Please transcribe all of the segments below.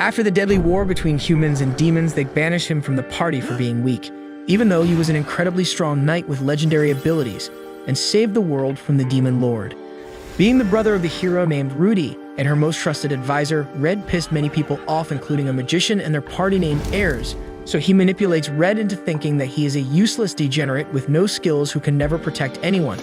After the deadly war between humans and demons, they banish him from the party for being weak, even though he was an incredibly strong knight with legendary abilities, and saved the world from the demon lord. Being the brother of the hero named Rudy and her most trusted advisor, Red pissed many people off, including a magician and their party named Heirs, so he manipulates Red into thinking that he is a useless degenerate with no skills who can never protect anyone.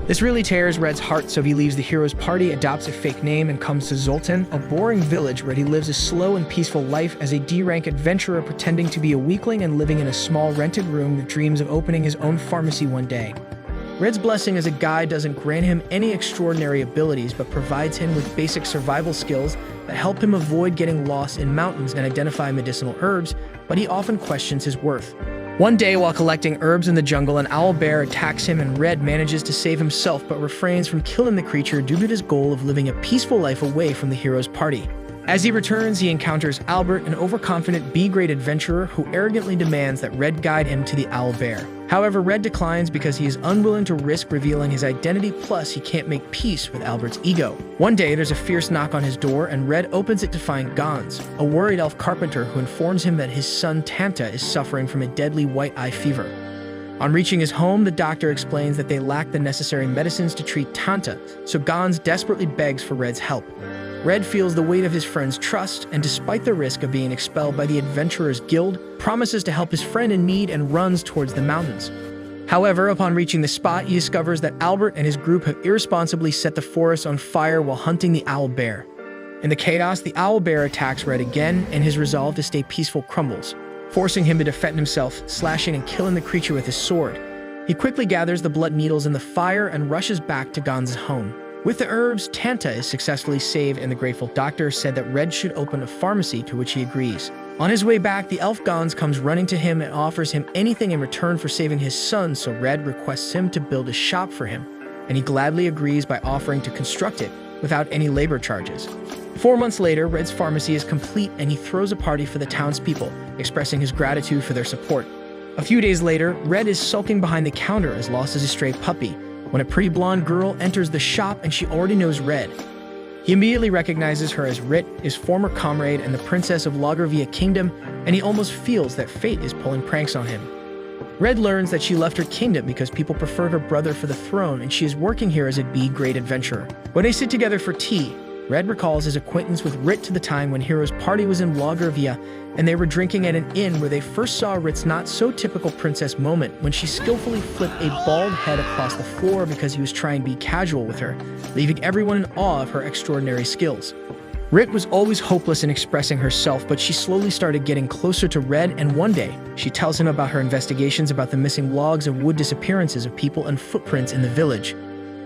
This really tears Red's heart, so he leaves the hero's party, adopts a fake name, and comes to Zoltan, a boring village where he lives a slow and peaceful life as a D-rank adventurer pretending to be a weakling and living in a small rented room with dreams of opening his own pharmacy one day. Red's blessing as a guide doesn't grant him any extraordinary abilities, but provides him with basic survival skills that help him avoid getting lost in mountains and identify medicinal herbs, but he often questions his worth. One day, while collecting herbs in the jungle, an owl bear attacks him and Red manages to save himself but refrains from killing the creature due to his goal of living a peaceful life away from the hero's party. As he returns, he encounters Albert, an overconfident B-grade adventurer who arrogantly demands that Red guide him to the owl bear. However, Red declines because he is unwilling to risk revealing his identity, plus he can't make peace with Albert's ego. One day, there's a fierce knock on his door and Red opens it to find Gons, a worried elf carpenter who informs him that his son Tanta is suffering from a deadly white-eye fever. On reaching his home, the doctor explains that they lack the necessary medicines to treat Tanta, so Gons desperately begs for Red's help. Red feels the weight of his friend's trust, and despite the risk of being expelled by the Adventurers Guild, promises to help his friend in need and runs towards the mountains. However, upon reaching the spot, he discovers that Albert and his group have irresponsibly set the forest on fire while hunting the owl bear. In the chaos, the owl bear attacks Red again, and his resolve to stay peaceful crumbles, forcing him to defend himself, slashing and killing the creature with his sword. He quickly gathers the blood needles in the fire and rushes back to Gons' home. With the herbs, Tanta is successfully saved, and the grateful doctor said that Red should open a pharmacy, to which he agrees. On his way back, the elf Gons comes running to him and offers him anything in return for saving his son, so Red requests him to build a shop for him, and he gladly agrees by offering to construct it without any labor charges. 4 months later, Red's pharmacy is complete, and he throws a party for the townspeople, expressing his gratitude for their support. A few days later, Red is sulking behind the counter as lost as a stray puppy, when a pretty blonde girl enters the shop and she already knows Red. He immediately recognizes her as Rit, his former comrade and the princess of Logravia Kingdom, and he almost feels that fate is pulling pranks on him. Red learns that she left her kingdom because people preferred her brother for the throne, and she is working here as a B-grade adventurer. When they sit together for tea, Red recalls his acquaintance with Rit to the time when Hero's party was in Logravia, and they were drinking at an inn where they first saw Rit's not-so-typical princess moment when she skillfully flipped a bald head across the floor because he was trying to be casual with her, leaving everyone in awe of her extraordinary skills. Rit was always hopeless in expressing herself, but she slowly started getting closer to Red, and one day, she tells him about her investigations about the missing logs of wood disappearances of people and footprints in the village.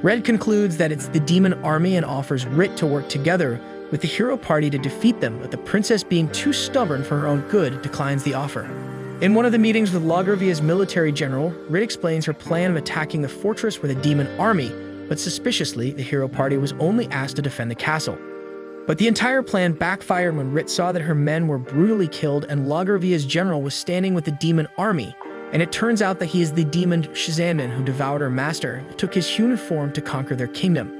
Red concludes that it's the demon army and offers Rit to work together with the hero party to defeat them, but the princess, being too stubborn for her own good, declines the offer. In one of the meetings with Logravia's military general, Rit explains her plan of attacking the fortress with a demon army, but suspiciously, the hero party was only asked to defend the castle. But the entire plan backfired when Rit saw that her men were brutally killed and Logravia's general was standing with the demon army, and it turns out that he is the demon Shazandan who devoured her master and took his human form to conquer their kingdom.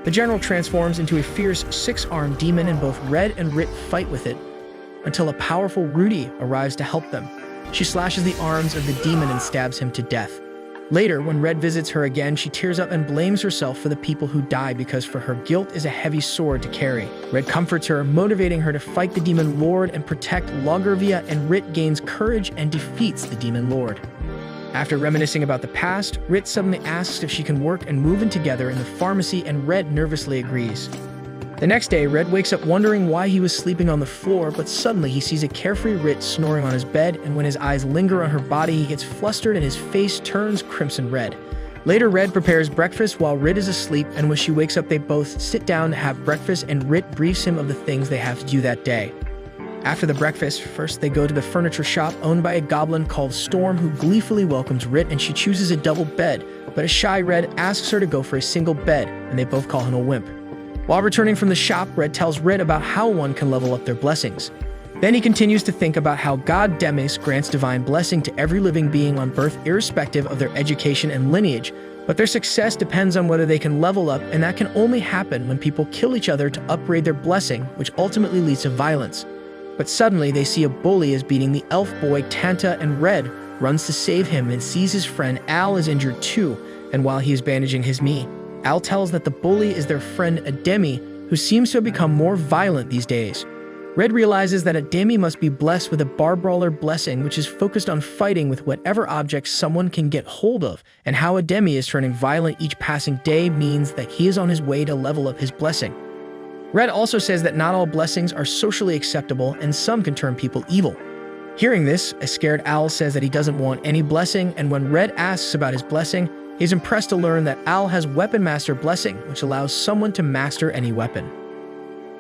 The general transforms into a fierce 6-armed demon, and both Red and Rit fight with it until a powerful Rudy arrives to help them. She slashes the arms of the demon and stabs him to death. Later, when Red visits her again, she tears up and blames herself for the people who die because for her guilt is a heavy sword to carry. Red comforts her, motivating her to fight the demon lord and protect Logravia, and Rit gains courage and defeats the demon lord. After reminiscing about the past, Rit suddenly asks if she can work and move in together in the pharmacy, and Red nervously agrees. The next day, Red wakes up wondering why he was sleeping on the floor, but suddenly he sees a carefree Rit snoring on his bed, and when his eyes linger on her body, he gets flustered and his face turns crimson red. Later, Red prepares breakfast while Rit is asleep, and when she wakes up, they both sit down to have breakfast, and Rit briefs him of the things they have to do that day. After the breakfast, first they go to the furniture shop owned by a goblin called Storm, who gleefully welcomes Rit, and she chooses a double bed, but a shy Red asks her to go for a single bed, and they both call him a wimp. While returning from the shop, Red tells Rit about how one can level up their blessings. Then he continues to think about how God Demis grants divine blessing to every living being on birth irrespective of their education and lineage, But their success depends on whether they can level up, and that can only happen when people kill each other to upgrade their blessing, which ultimately leads to violence. But suddenly they see a bully is beating the elf boy Tanta, and Red runs to save him and sees his friend Al is injured too, and while he is bandaging his knee, Al tells that the bully is their friend Ademi, who seems to have become more violent these days. Red realizes that Ademi must be blessed with a Barbrawler blessing, which is focused on fighting with whatever object someone can get hold of, and how Ademi is turning violent each passing day means that he is on his way to level up his blessing. Red also says that not all blessings are socially acceptable and some can turn people evil. Hearing this, a scared Al says that he doesn't want any blessing, and when Red asks about his blessing, he's impressed to learn that Al has Weapon Master blessing, which allows someone to master any weapon.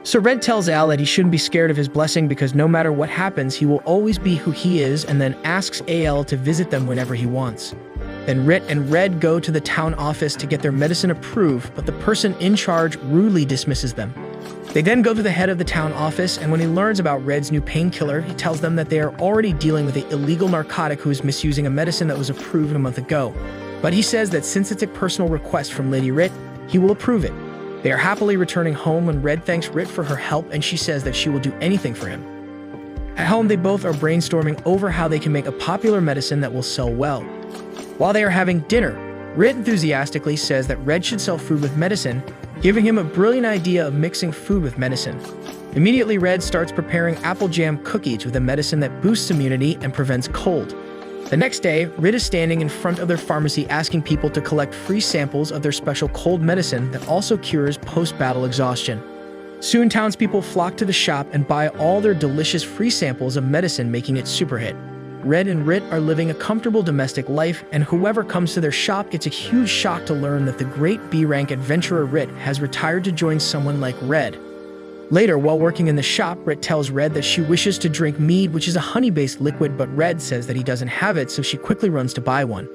So Red tells Al that he shouldn't be scared of his blessing because no matter what happens, he will always be who he is, and then asks Al to visit them whenever he wants. Then Rit and Red go to the town office to get their medicine approved, but the person in charge rudely dismisses them. They then go to the head of the town office, and when he learns about Red's new painkiller, he tells them that they are already dealing with an illegal narcotic who is misusing a medicine that was approved a month ago. But he says that since it's a personal request from Lady Rit, he will approve it. They are happily returning home when Red thanks Rit for her help, and she says that she will do anything for him. At home, they both are brainstorming over how they can make a popular medicine that will sell well. While they are having dinner, Rit enthusiastically says that Red should sell food with medicine, giving him a brilliant idea of mixing food with medicine. Immediately, Red starts preparing apple jam cookies with a medicine that boosts immunity and prevents cold. The next day, Rit is standing in front of their pharmacy asking people to collect free samples of their special cold medicine that also cures post-battle exhaustion. Soon, townspeople flock to the shop and buy all their delicious free samples of medicine, making it super hit. Red and Rit are living a comfortable domestic life, and whoever comes to their shop gets a huge shock to learn that the great B-rank adventurer Rit has retired to join someone like Red. Later, while working in the shop, Rit tells Red that she wishes to drink mead, which is a honey-based liquid, but Red says that he doesn't have it, so she quickly runs to buy one.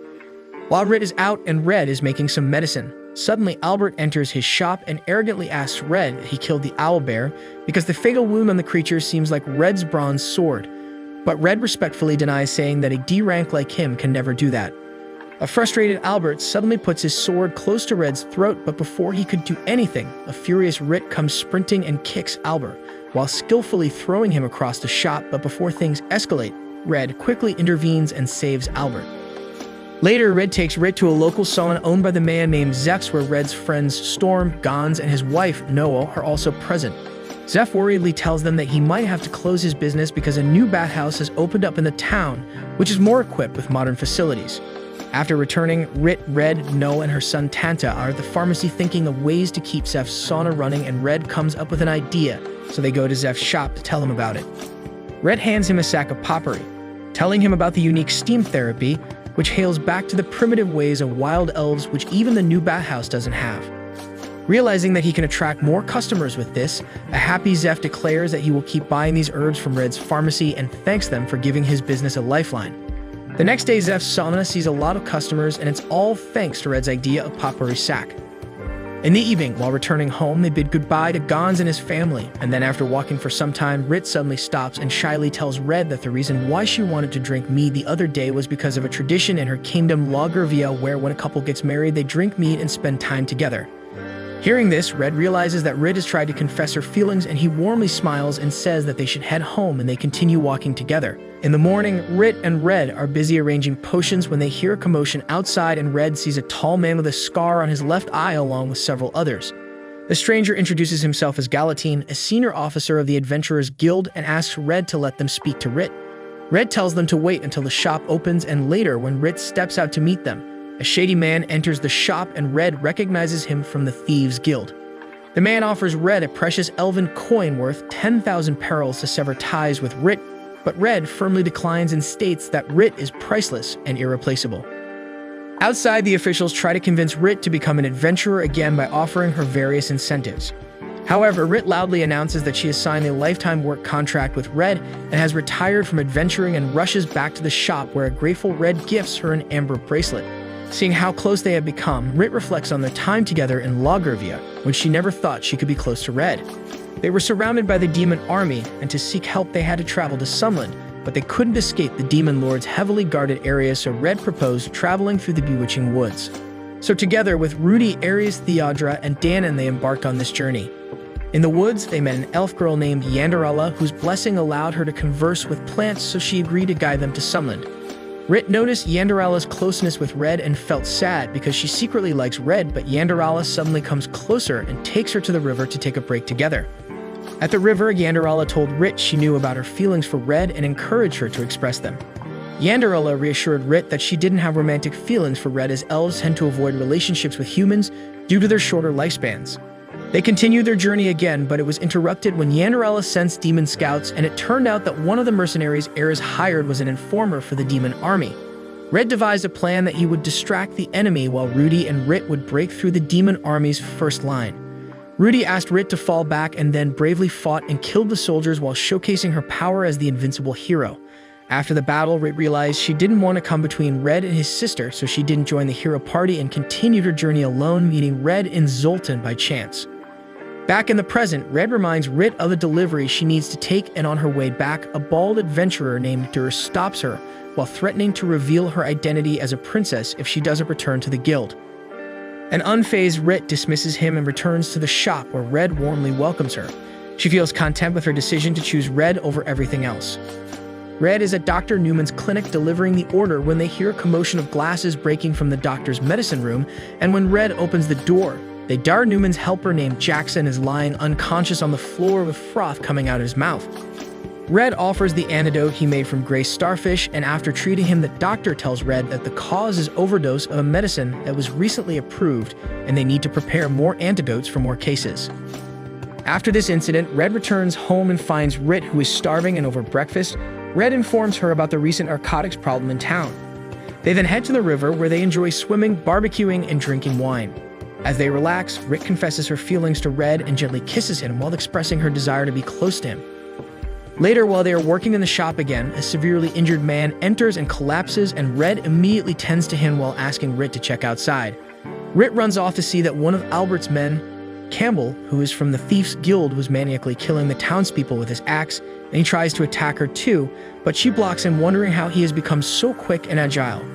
While Rit is out and Red is making some medicine, suddenly Albert enters his shop and arrogantly asks Red if he killed the owlbear because the fatal wound on the creature seems like Red's bronze sword. But Red respectfully denies, saying that a D-rank like him can never do that. A frustrated Albert suddenly puts his sword close to Red's throat, but before he could do anything, a furious Rit comes sprinting and kicks Albert, while skillfully throwing him across the shop. But before things escalate, Red quickly intervenes and saves Albert. Later, Red takes Rit to a local salon owned by the man named Zeph, where Red's friends Storm, Gons, and his wife, Noah, are also present. Zeph worriedly tells them that he might have to close his business because a new bathhouse has opened up in the town, which is more equipped with modern facilities. After returning, Rit, Red, Noah, and her son Tanta are at the pharmacy thinking of ways to keep Zeph's sauna running, and Red comes up with an idea, so they go to Zeph's shop to tell him about it. Red hands him a sack of potpourri, telling him about the unique steam therapy, which hails back to the primitive ways of wild elves, which even the new bathhouse doesn't have. Realizing that he can attract more customers with this, a happy Zeph declares that he will keep buying these herbs from Red's pharmacy and thanks them for giving his business a lifeline. The next day, Zeph's sauna sees a lot of customers, and it's all thanks to Red's idea of potpourri sack. In the evening, while returning home, they bid goodbye to Gons and his family, and then after walking for some time, Rit suddenly stops and shyly tells Red that the reason why she wanted to drink mead the other day was because of a tradition in her kingdom, Loggervia, where when a couple gets married, they drink mead and spend time together. Hearing this, Red realizes that Rit has tried to confess her feelings, and he warmly smiles and says that they should head home, and they continue walking together. In the morning, Rit and Red are busy arranging potions when they hear a commotion outside, and Red sees a tall man with a scar on his left eye along with several others. The stranger introduces himself as Galatine, a senior officer of the Adventurers Guild, and asks Red to let them speak to Rit. Red tells them to wait until the shop opens, and later, when Rit steps out to meet them, a shady man enters the shop, and Red recognizes him from the Thieves' Guild. The man offers Red a precious elven coin worth 10,000 perils to sever ties with Rit, but Red firmly declines and states that Rit is priceless and irreplaceable. Outside, the officials try to convince Rit to become an adventurer again by offering her various incentives. However, Rit loudly announces that she has signed a lifetime work contract with Red and has retired from adventuring, and rushes back to the shop where a grateful Red gifts her an amber bracelet. Seeing how close they have become, Rit reflects on their time together in Loggervia, when she never thought she could be close to Red. They were surrounded by the demon army, and to seek help they had to travel to Sunland, but they couldn't escape the demon lord's heavily guarded area, so Red proposed traveling through the bewitching woods. So together with Rudy, Aries, Theodra, and Danon, they embarked on this journey. In the woods, they met an elf girl named Yanderala, whose blessing allowed her to converse with plants, so she agreed to guide them to Sunland. Rit noticed Yanderala's closeness with Red and felt sad because she secretly likes Red, but Yanderala suddenly comes closer and takes her to the river to take a break together. At the river, Yanderala told Rit she knew about her feelings for Red and encouraged her to express them. Yanderala reassured Rit that she didn't have romantic feelings for Red, as elves tend to avoid relationships with humans due to their shorter lifespans. They continued their journey again, but it was interrupted when Yanderala sensed demon scouts, and it turned out that one of the mercenaries Ares hired was an informer for the demon army. Red devised a plan that he would distract the enemy while Rudy and Rit would break through the demon army's first line. Rudy asked Rit to fall back and then bravely fought and killed the soldiers while showcasing her power as the invincible hero. After the battle, Rit realized she didn't want to come between Red and his sister, so she didn't join the hero party and continued her journey alone, meeting Red in Zoltan by chance. Back in the present, Red reminds Rit of a delivery she needs to take, and on her way back, a bald adventurer named Dur stops her while threatening to reveal her identity as a princess if she doesn't return to the guild. An unfazed Rit dismisses him and returns to the shop where Red warmly welcomes her. She feels content with her decision to choose Red over everything else. Red is at Dr. Newman's clinic delivering the order when they hear a commotion of glasses breaking from the doctor's medicine room, and when Red opens the door, Dar Newman's helper named Jackson is lying unconscious on the floor with froth coming out of his mouth. Red offers the antidote he made from gray starfish, and after treating him, the doctor tells Red that the cause is overdose of a medicine that was recently approved, and they need to prepare more antidotes for more cases. After this incident, Red returns home and finds Rit, who is starving, and over breakfast, Red informs her about the recent narcotics problem in town. They then head to the river where they enjoy swimming, barbecuing, and drinking wine. As they relax, Rit confesses her feelings to Red and gently kisses him while expressing her desire to be close to him. Later, while they are working in the shop again, a severely injured man enters and collapses, and Red immediately tends to him while asking Rit to check outside. Rit runs off to see that one of Albert's men, Campbell, who is from the Thieves Guild, was maniacally killing the townspeople with his axe, and he tries to attack her too, but she blocks him, wondering how he has become so quick and agile.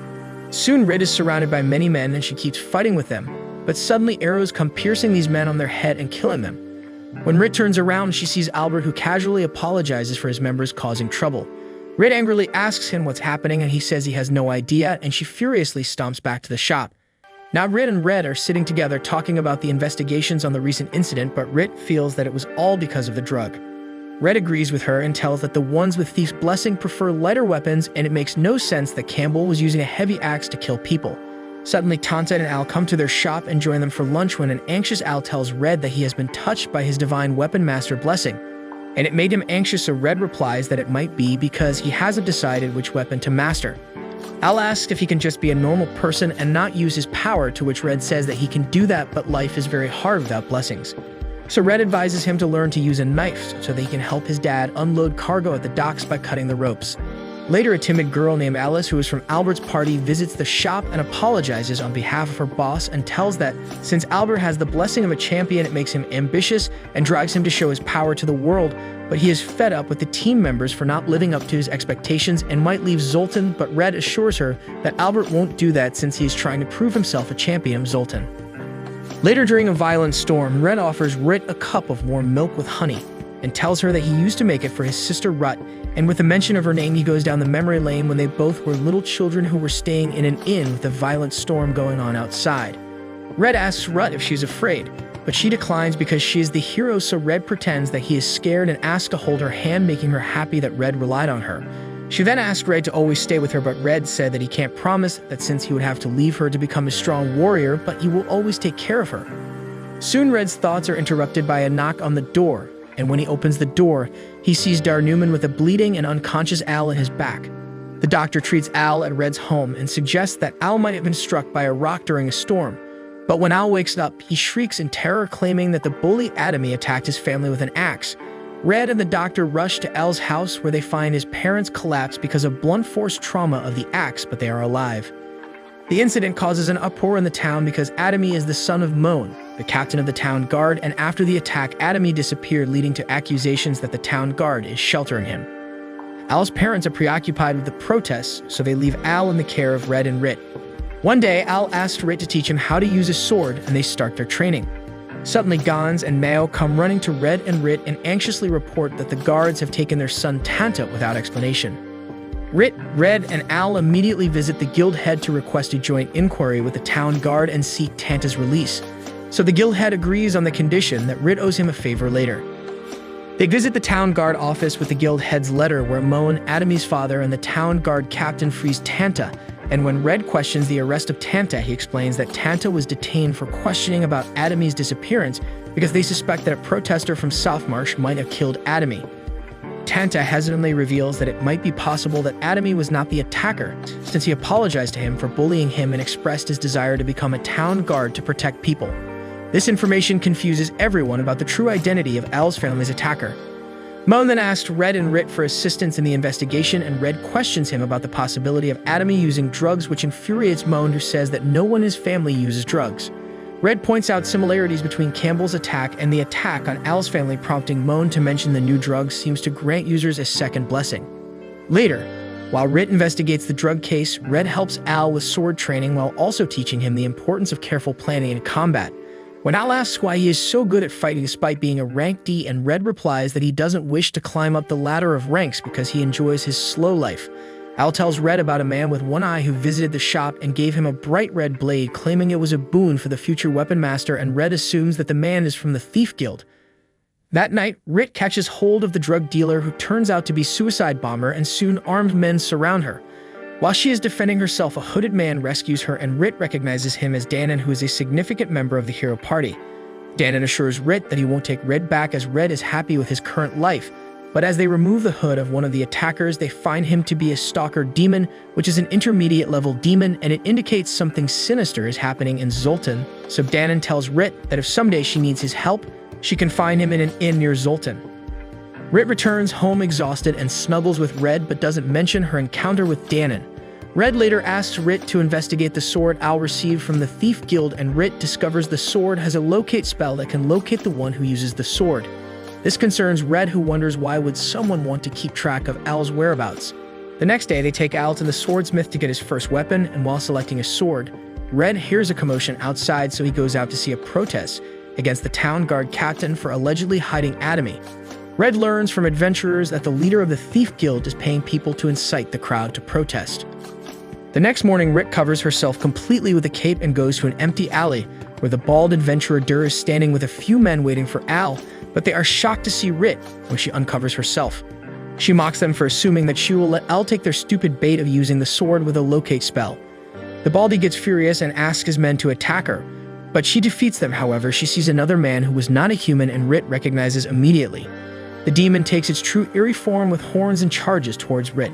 Soon, Rit is surrounded by many men, and she keeps fighting with them. But suddenly arrows come piercing these men on their head and killing them. When Rit turns around, she sees Albert, who casually apologizes for his members causing trouble. Rit angrily asks him what's happening, and he says he has no idea, and she furiously stomps back to the shop. Now Rit and Red are sitting together talking about the investigations on the recent incident, but Rit feels that it was all because of the drug. Red agrees with her and tells that the ones with Thief's Blessing prefer lighter weapons, and it makes no sense that Campbell was using a heavy axe to kill people. Suddenly, Tanta and Al come to their shop and join them for lunch when an anxious Al tells Red that he has been touched by his divine weapon master blessing. And it made him anxious, so Red replies that it might be because he hasn't decided which weapon to master. Al asks if he can just be a normal person and not use his power, to which Red says that he can do that, but life is very hard without blessings. So Red advises him to learn to use a knife so that he can help his dad unload cargo at the docks by cutting the ropes. Later, a timid girl named Alice, who is from Albert's party, visits the shop and apologizes on behalf of her boss and tells that since Albert has the blessing of a champion, it makes him ambitious and drives him to show his power to the world, but he is fed up with the team members for not living up to his expectations and might leave Zoltan, but Red assures her that Albert won't do that since he is trying to prove himself a champion of Zoltan. Later, during a violent storm, Red offers Rit a cup of warm milk with honey and tells her that he used to make it for his sister Rut, and with the mention of her name, he goes down the memory lane when they both were little children who were staying in an inn with a violent storm going on outside. Red asks Rut if she's afraid, but she declines because she is the hero, so Red pretends that he is scared and asks to hold her hand, making her happy that Red relied on her. She then asked Red to always stay with her, but Red said that he can't promise that since he would have to leave her to become a strong warrior, but he will always take care of her. Soon Red's thoughts are interrupted by a knock on the door, and when he opens the door, he sees Dar Newman with a bleeding and unconscious Al in his back. The doctor treats Al at Red's home and suggests that Al might have been struck by a rock during a storm. But when Al wakes up, he shrieks in terror, claiming that the bully Atomy attacked his family with an axe. Red and the doctor rush to Al's house, where they find his parents collapsed because of blunt force trauma of the axe, but they are alive. The incident causes an uproar in the town because Atomy is the son of Moan, the captain of the town guard, and after the attack, Atomy disappeared, leading to accusations that the town guard is sheltering him. Al's parents are preoccupied with the protests, so they leave Al in the care of Red and Rit. One day, Al asks Rit to teach him how to use a sword, and they start their training. Suddenly, Gans and Mao come running to Red and Rit and anxiously report that the guards have taken their son Tanta without explanation. Rit, Red, and Al immediately visit the guild head to request a joint inquiry with the town guard and seek Tanta's release. So the guild head agrees on the condition that Rit owes him a favor later. They visit the town guard office with the guild head's letter where Moan, Adami's father, and the town guard captain freeze Tanta, and when Red questions the arrest of Tanta, he explains that Tanta was detained for questioning about Adami's disappearance because they suspect that a protester from Southmarsh might have killed Adami. Tanta hesitantly reveals that it might be possible that Adami was not the attacker, since he apologized to him for bullying him and expressed his desire to become a town guard to protect people. This information confuses everyone about the true identity of Al's family's attacker. Moan then asks Red and Rit for assistance in the investigation, and Red questions him about the possibility of Adami using drugs, which infuriates Moan, who says that no one in his family uses drugs. Red points out similarities between Campbell's attack and the attack on Al's family, prompting Moan to mention the new drug seems to grant users a second blessing. Later, while Rit investigates the drug case, Red helps Al with sword training while also teaching him the importance of careful planning in combat. When Al asks why he is so good at fighting despite being a rank D, and Red replies that he doesn't wish to climb up the ladder of ranks because he enjoys his slow life. Al tells Red about a man with one eye who visited the shop and gave him a bright red blade, claiming it was a boon for the future weapon master, and Red assumes that the man is from the Thief Guild. That night, Rit catches hold of the drug dealer, who turns out to be Suicide Bomber, and soon armed men surround her. While she is defending herself, a hooded man rescues her, and Rit recognizes him as Danon, who is a significant member of the hero party. Danon assures Rit that he won't take Red back, as Red is happy with his current life. But as they remove the hood of one of the attackers, they find him to be a Stalker Demon, which is an intermediate-level demon, and it indicates something sinister is happening in Zoltan. So Danon tells Rit that if someday she needs his help, she can find him in an inn near Zoltan. Rit returns home exhausted and snuggles with Red, but doesn't mention her encounter with Danon. Red later asks Rit to investigate the sword Al received from the Thief Guild, and Rit discovers the sword has a locate spell that can locate the one who uses the sword. This concerns Red, who wonders why would someone want to keep track of Al's whereabouts. The next day, they take Al to the swordsmith to get his first weapon, and while selecting a sword, Red hears a commotion outside, so he goes out to see a protest against the town guard captain for allegedly hiding Adami. Red learns from adventurers that the leader of the Thief Guild is paying people to incite the crowd to protest. The next morning, Rit covers herself completely with a cape and goes to an empty alley where the bald adventurer Dur is standing with a few men waiting for Al, but they are shocked to see Rit when she uncovers herself. She mocks them for assuming that she will let Al take their stupid bait of using the sword with a locate spell. The baldy gets furious and asks his men to attack her, but she defeats them. However, she sees another man who was not a human, and Rit recognizes immediately. The demon takes its true eerie form with horns and charges towards Rit.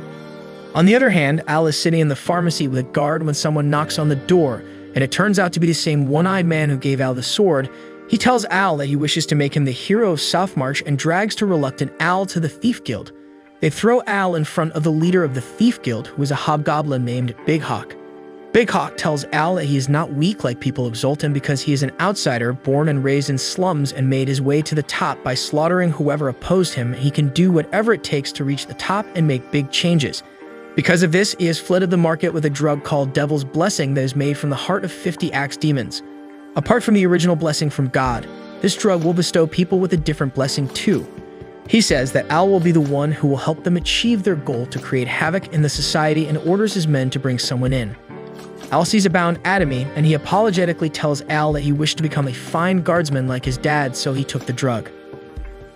On the other hand, Al is sitting in the pharmacy with a guard when someone knocks on the door, and it turns out to be the same one-eyed man who gave Al the sword. He tells Al that he wishes to make him the hero of Southmarsh and drags to reluctant Al to the Thief Guild. They throw Al in front of the leader of the Thief Guild, who is a hobgoblin named Big Hawk. Big Hawk tells Al that he is not weak like people of Zoltan because he is an outsider born and raised in slums and made his way to the top by slaughtering whoever opposed him. He can do whatever it takes to reach the top and make big changes. Because of this, he has flooded the market with a drug called Devil's Blessing that is made from the heart of 50 axe demons. Apart from the original blessing from God, this drug will bestow people with a different blessing too. He says that Al will be the one who will help them achieve their goal to create havoc in the society, and orders his men to bring someone in. Al sees a bound Adami, and he apologetically tells Al that he wished to become a fine guardsman like his dad, so he took the drug.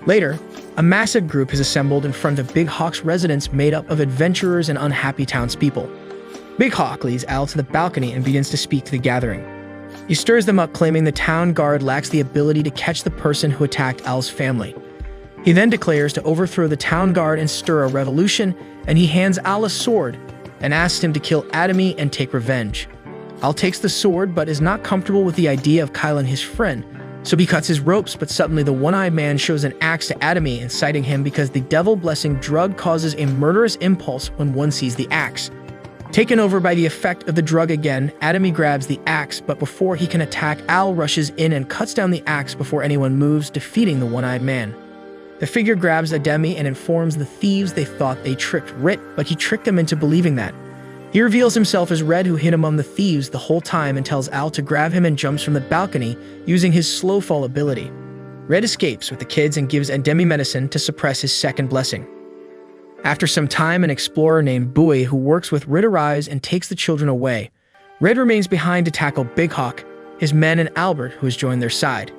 Later, a massive group is assembled in front of Big Hawk's residence made up of adventurers and unhappy townspeople. Big Hawk leads Al to the balcony and begins to speak to the gathering. He stirs them up, claiming the town guard lacks the ability to catch the person who attacked Al's family. He then declares to overthrow the town guard and stir a revolution, and he hands Al a sword and asks him to kill Adami and take revenge. Al takes the sword but is not comfortable with the idea of killing his friend, so he cuts his ropes, but suddenly the one-eyed man shows an axe to Adami, inciting him because the devil blessing drug causes a murderous impulse when one sees the axe. Taken over by the effect of the drug again, Adami grabs the axe, but before he can attack, Al rushes in and cuts down the axe before anyone moves, defeating the one-eyed man. The figure grabs Adami and informs the thieves they thought they tricked Rit, but he tricked them into believing that. He reveals himself as Red, who hid among the thieves the whole time, and tells Al to grab him and jumps from the balcony using his slow fall ability. Red escapes with the kids and gives Endemi medicine to suppress his second blessing. After some time, an explorer named Bui, who works with Red, arrives and takes the children away. Red remains behind to tackle Big Hawk, his men, and Albert, who has joined their side.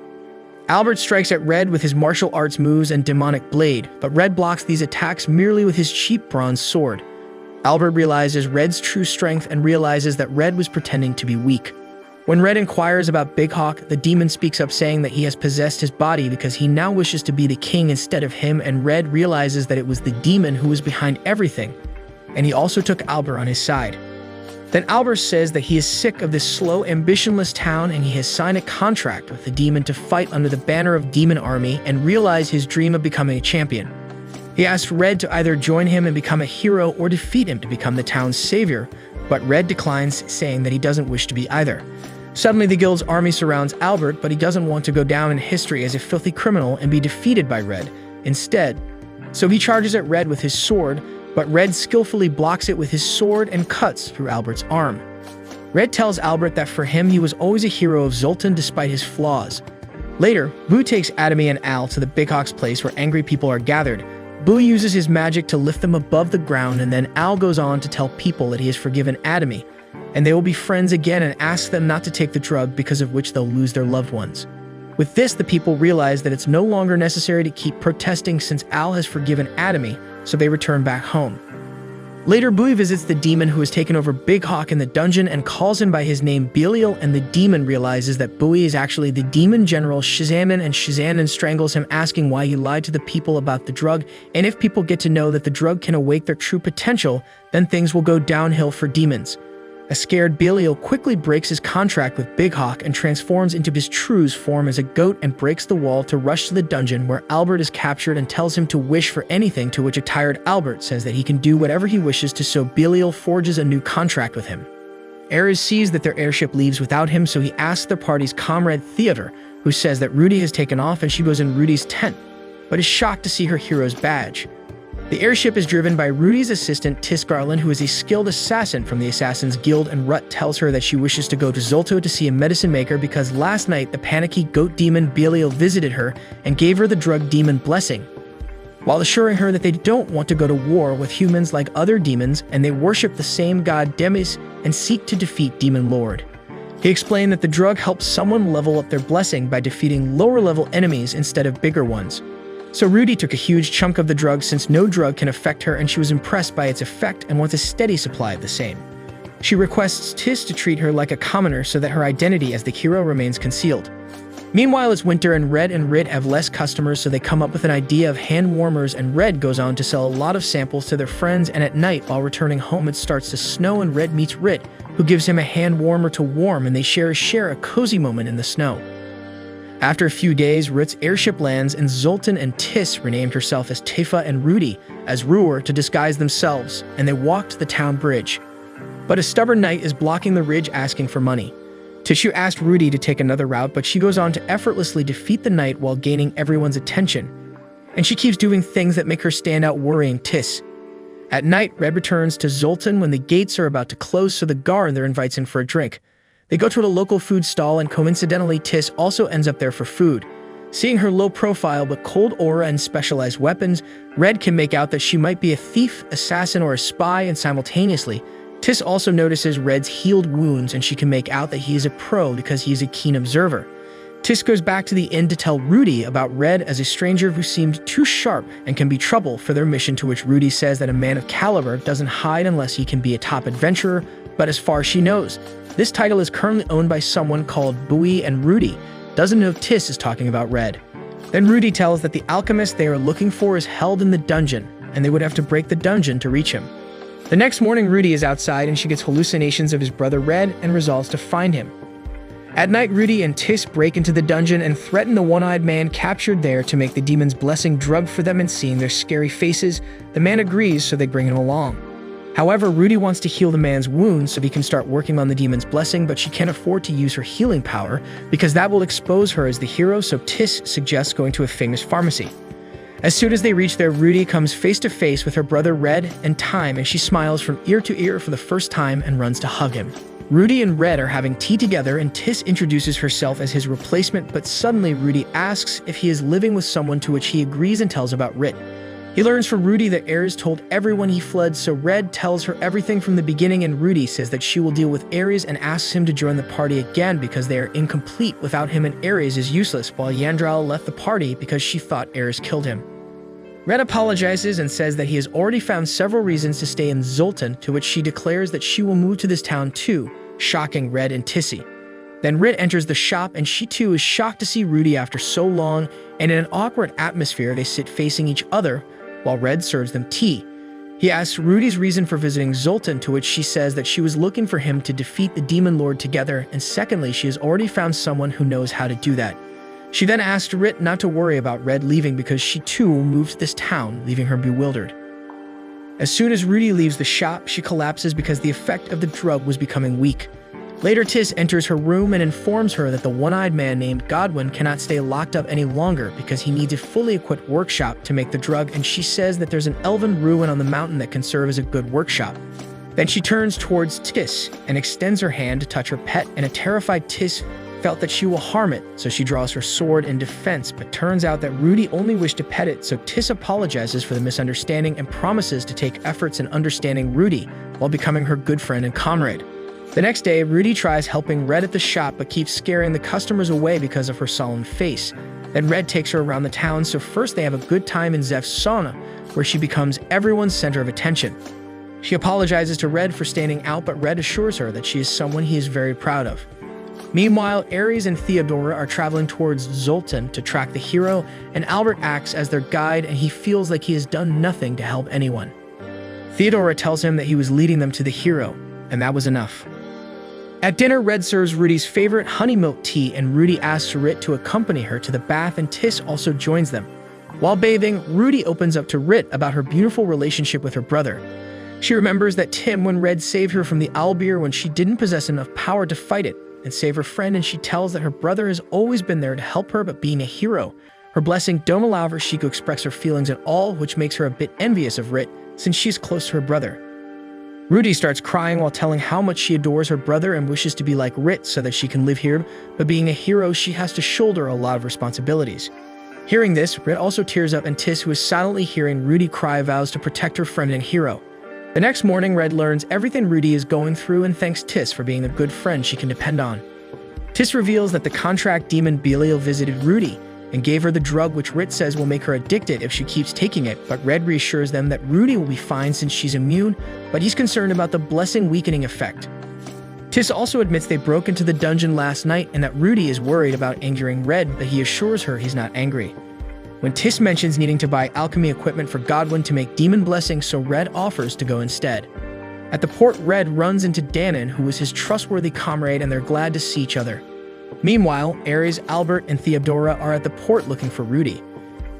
Albert strikes at Red with his martial arts moves and demonic blade, but Red blocks these attacks merely with his cheap bronze sword. Albert realizes Red's true strength and realizes that Red was pretending to be weak. When Red inquires about Big Hawk, the demon speaks up saying that he has possessed his body because he now wishes to be the king instead of him, and Red realizes that it was the demon who was behind everything, and he also took Albert on his side. Then Albert says that he is sick of this slow, ambitionless town, and he has signed a contract with the demon to fight under the banner of Demon Army and realize his dream of becoming a champion. He asks Red to either join him and become a hero or defeat him to become the town's savior, but Red declines, saying that he doesn't wish to be either. Suddenly, the guild's army surrounds Albert, but he doesn't want to go down in history as a filthy criminal and be defeated by Red instead. So he charges at Red with his sword, but Red skillfully blocks it with his sword and cuts through Albert's arm. Red tells Albert that for him, he was always a hero of Zoltan despite his flaws. Later, Boo takes Adami and Al to the Big Hawk's place where angry people are gathered. Boo uses his magic to lift them above the ground, and then Al goes on to tell people that he has forgiven Adami, and they will be friends again, and asks them not to take the drug because of which they'll lose their loved ones. With this, the people realize that it's no longer necessary to keep protesting since Al has forgiven Adami, so they return back home. Later, Bui visits the demon who has taken over Big Hawk in the dungeon and calls him by his name Belial, and the demon realizes that Bui is actually the demon general Shazanan, and Shazanan strangles him, asking why he lied to the people about the drug, and if people get to know that the drug can awake their true potential, then things will go downhill for demons. A scared Belial quickly breaks his contract with Big Hawk and transforms into his true form as a goat and breaks the wall to rush to the dungeon where Albert is captured and tells him to wish for anything, to which a tired Albert says that he can do whatever he wishes to, so Belial forges a new contract with him. Ares sees that their airship leaves without him, so he asks their party's comrade Theodore, who says that Rudy has taken off, and she goes in Rudy's tent, but is shocked to see her hero's badge. The airship is driven by Rudy's assistant Tis Garland, who is a skilled assassin from the Assassin's Guild, and Rut tells her that she wishes to go to Zolto to see a medicine maker because last night the panicky goat demon Belial visited her and gave her the drug demon blessing, while assuring her that they don't want to go to war with humans like other demons, and they worship the same god Demis and seek to defeat Demon Lord. He explained that the drug helps someone level up their blessing by defeating lower-level enemies instead of bigger ones. So Rudy took a huge chunk of the drug since no drug can affect her, and she was impressed by its effect and wants a steady supply of the same. She requests Tis to treat her like a commoner so that her identity as the hero remains concealed. Meanwhile, it's winter and Red have less customers, so they come up with an idea of hand warmers, and Red goes on to sell a lot of samples to their friends, and at night while returning home it starts to snow and Red meets Rit, who gives him a hand warmer to warm, and they share a cozy moment in the snow. After a few days, Rit's airship lands, and Zoltan and Tis renamed herself as Tifa and Rudy as Ruhr to disguise themselves, and they walk to the town bridge. But a stubborn knight is blocking the ridge asking for money. Tishu asked Rudy to take another route, but she goes on to effortlessly defeat the knight while gaining everyone's attention. And she keeps doing things that make her stand out, worrying Tis. At night, Red returns to Zoltan when the gates are about to close, so the guard there invites him for a drink. They go to a local food stall, and coincidentally, Tis also ends up there for food. Seeing her low profile but cold aura and specialized weapons, Red can make out that she might be a thief, assassin, or a spy, and simultaneously, Tis also notices Red's healed wounds, and she can make out that he is a pro because he is a keen observer. Tis goes back to the inn to tell Rudy about Red as a stranger who seemed too sharp and can be trouble for their mission, to which Rudy says that a man of caliber doesn't hide unless he can be a top adventurer, but as far as she knows, this title is currently owned by someone called Bui, and Rudy doesn't know if Tis is talking about Red. Then Rudy tells that the alchemist they are looking for is held in the dungeon, and they would have to break the dungeon to reach him. The next morning, Rudy is outside, and she gets hallucinations of his brother Red and resolves to find him. At night, Rudy and Tis break into the dungeon and threaten the one-eyed man captured there to make the demon's blessing drug for them, and seeing their scary faces, the man agrees, so they bring him along. However, Rudy wants to heal the man's wounds so he can start working on the demon's blessing, but she can't afford to use her healing power because that will expose her as the hero, so Tis suggests going to a famous pharmacy. As soon as they reach there, Rudy comes face to face with her brother Red and Time, and she smiles from ear to ear for the first time and runs to hug him. Rudy and Red are having tea together, and Tis introduces herself as his replacement, but suddenly Rudy asks if he is living with someone, to which he agrees and tells about Rit. He learns from Rudy that Ares told everyone he fled, so Red tells her everything from the beginning, and Rudy says that she will deal with Ares and asks him to join the party again because they are incomplete without him, and Ares is useless, while Yandral left the party because she thought Ares killed him. Red apologizes and says that he has already found several reasons to stay in Zoltan, to which she declares that she will move to this town too, shocking Red and Tissy. Then Rit enters the shop, and she too is shocked to see Rudy after so long, and in an awkward atmosphere they sit facing each other while Red serves them tea. He asks Rudy's reason for visiting Zoltan, to which she says that she was looking for him to defeat the Demon Lord together, and secondly, she has already found someone who knows how to do that. She then asks Rit not to worry about Red leaving because she too will move to this town, leaving her bewildered. As soon as Rudy leaves the shop, she collapses because the effect of the drug was becoming weak. Later, Tis enters her room and informs her that the one-eyed man named Godwin cannot stay locked up any longer because he needs a fully equipped workshop to make the drug, and she says that there's an elven ruin on the mountain that can serve as a good workshop. Then she turns towards Tis and extends her hand to touch her pet, and a terrified Tis felt that she will harm it, so she draws her sword in defense, but turns out that Rudy only wished to pet it, so Tis apologizes for the misunderstanding and promises to take efforts in understanding Rudy while becoming her good friend and comrade. The next day, Rudy tries helping Red at the shop but keeps scaring the customers away because of her solemn face. Then Red takes her around the town, so first they have a good time in Zeph's sauna, where she becomes everyone's center of attention. She apologizes to Red for standing out, but Red assures her that she is someone he is very proud of. Meanwhile, Ares and Theodora are traveling towards Zoltan to track the hero, and Albert acts as their guide, and he feels like he has done nothing to help anyone. Theodora tells him that he was leading them to the hero, and that was enough. At dinner, Red serves Rudy's favorite honey milk tea, and Rudy asks Rit to accompany her to the bath, and Tis also joins them. While bathing, Rudy opens up to Rit about her beautiful relationship with her brother. She remembers that time when Red saved her from the owlbear when she didn't possess enough power to fight it and save her friend, and she tells that her brother has always been there to help her, but being a hero, her blessing don't allow her to express her feelings at all, which makes her a bit envious of Rit since she's close to her brother. Rudy starts crying while telling how much she adores her brother and wishes to be like Rit so that she can live here, but being a hero, she has to shoulder a lot of responsibilities. Hearing this, Rit also tears up, and Tis, who is silently hearing Rudy cry, vows to protect her friend and hero. The next morning, Red learns everything Rudy is going through and thanks Tis for being a good friend she can depend on. Tis reveals that the contract demon Belial visited Rudy and gave her the drug, which Rit says will make her addicted if she keeps taking it, but Red reassures them that Rudy will be fine since she's immune, but he's concerned about the blessing weakening effect. Tis also admits they broke into the dungeon last night and that Rudy is worried about angering Red, but he assures her he's not angry. When Tis mentions needing to buy alchemy equipment for Godwin to make demon blessings, so Red offers to go instead. At the port, Red runs into Danon, who is his trustworthy comrade, and they're glad to see each other. Meanwhile, Ares, Albert, and Theodora are at the port looking for Rudy.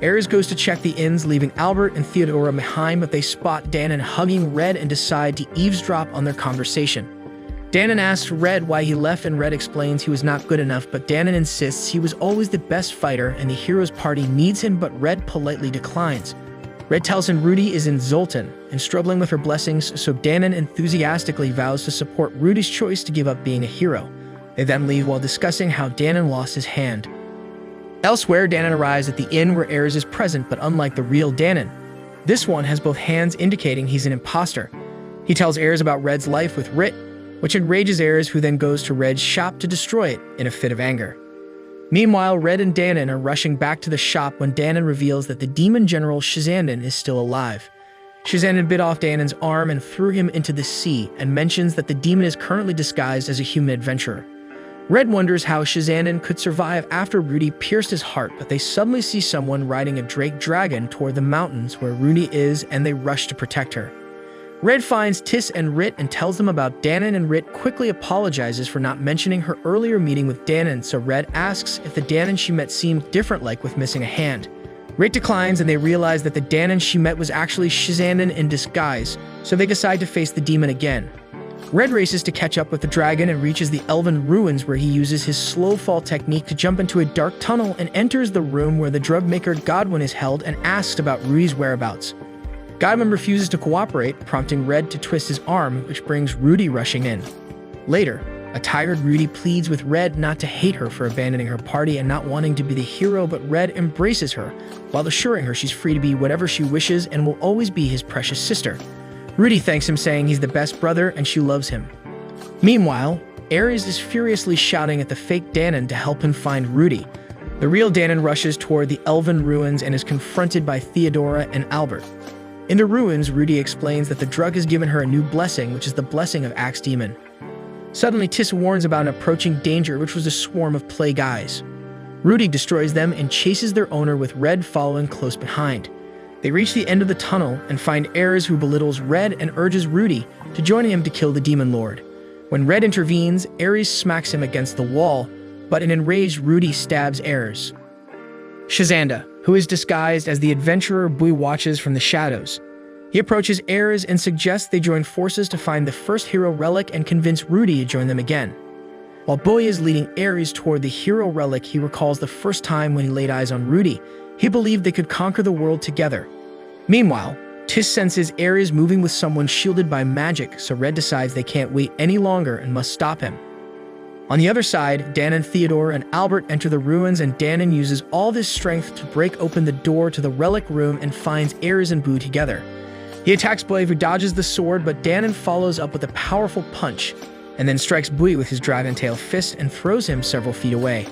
Ares goes to check the inns, leaving Albert and Theodora behind, but they spot Danon hugging Red and decide to eavesdrop on their conversation. Danon asks Red why he left, and Red explains he was not good enough, but Danon insists he was always the best fighter and the hero's party needs him, but Red politely declines. Red tells him Rudy is in Zoltan and struggling with her blessings, so Danon enthusiastically vows to support Rudy's choice to give up being a hero. They then leave while discussing how Danon lost his hand. Elsewhere, Danon arrives at the inn where Ares is present, but unlike the real Danon, this one has both hands, indicating he's an imposter. He tells Ares about Red's life with Rit, which enrages Ares, who then goes to Red's shop to destroy it in a fit of anger. Meanwhile, Red and Danon are rushing back to the shop when Danon reveals that the demon general Shizandan is still alive. Shizandan bit off Danon's arm and threw him into the sea, and mentions that the demon is currently disguised as a human adventurer. Red wonders how Shizandan could survive after Rudy pierced his heart, but they suddenly see someone riding a drake dragon toward the mountains where Rudy is, and they rush to protect her. Red finds Tis and Rit and tells them about Danon, and Rit quickly apologizes for not mentioning her earlier meeting with Danon, so Red asks if the Danon she met seemed different, like with missing a hand. Rit declines, and they realize that the Danon she met was actually Shizandan in disguise, so they decide to face the demon again. Red races to catch up with the dragon and reaches the elven ruins, where he uses his slow fall technique to jump into a dark tunnel and enters the room where the drug maker Godwin is held and asks about Rudy's whereabouts. Godwin refuses to cooperate, prompting Red to twist his arm, which brings Rudy rushing in. Later, a tired Rudy pleads with Red not to hate her for abandoning her party and not wanting to be the hero, but Red embraces her, while assuring her she's free to be whatever she wishes and will always be his precious sister. Rudy thanks him, saying he's the best brother and she loves him. Meanwhile, Ares is furiously shouting at the fake Danon to help him find Rudy. The real Danon rushes toward the elven ruins and is confronted by Theodora and Albert. In the ruins, Rudy explains that the drug has given her a new blessing, which is the blessing of Axe Demon. Suddenly, Tiss warns about an approaching danger, which was a swarm of plague eyes. Rudy destroys them and chases their owner, with Red following close behind. They reach the end of the tunnel and find Ares, who belittles Red and urges Rudy to join him to kill the Demon Lord. When Red intervenes, Ares smacks him against the wall, but an enraged Rudy stabs Ares. Shazanda, who is disguised as the adventurer Bui, watches from the shadows. He approaches Ares and suggests they join forces to find the first hero relic and convince Rudy to join them again. While Bui is leading Ares toward the hero relic, he recalls the first time when he laid eyes on Rudy. He believed they could conquer the world together. Meanwhile, Tiss senses Ares moving with someone shielded by magic, so Red decides they can't wait any longer and must stop him. On the other side, Danon, Theodore, and Albert enter the ruins, and Danon uses all of his strength to break open the door to the relic room and finds Ares and Bui together. He attacks Bui, who dodges the sword, but Danon follows up with a powerful punch, and then strikes Bui with his dragon tail fist and throws him several feet away.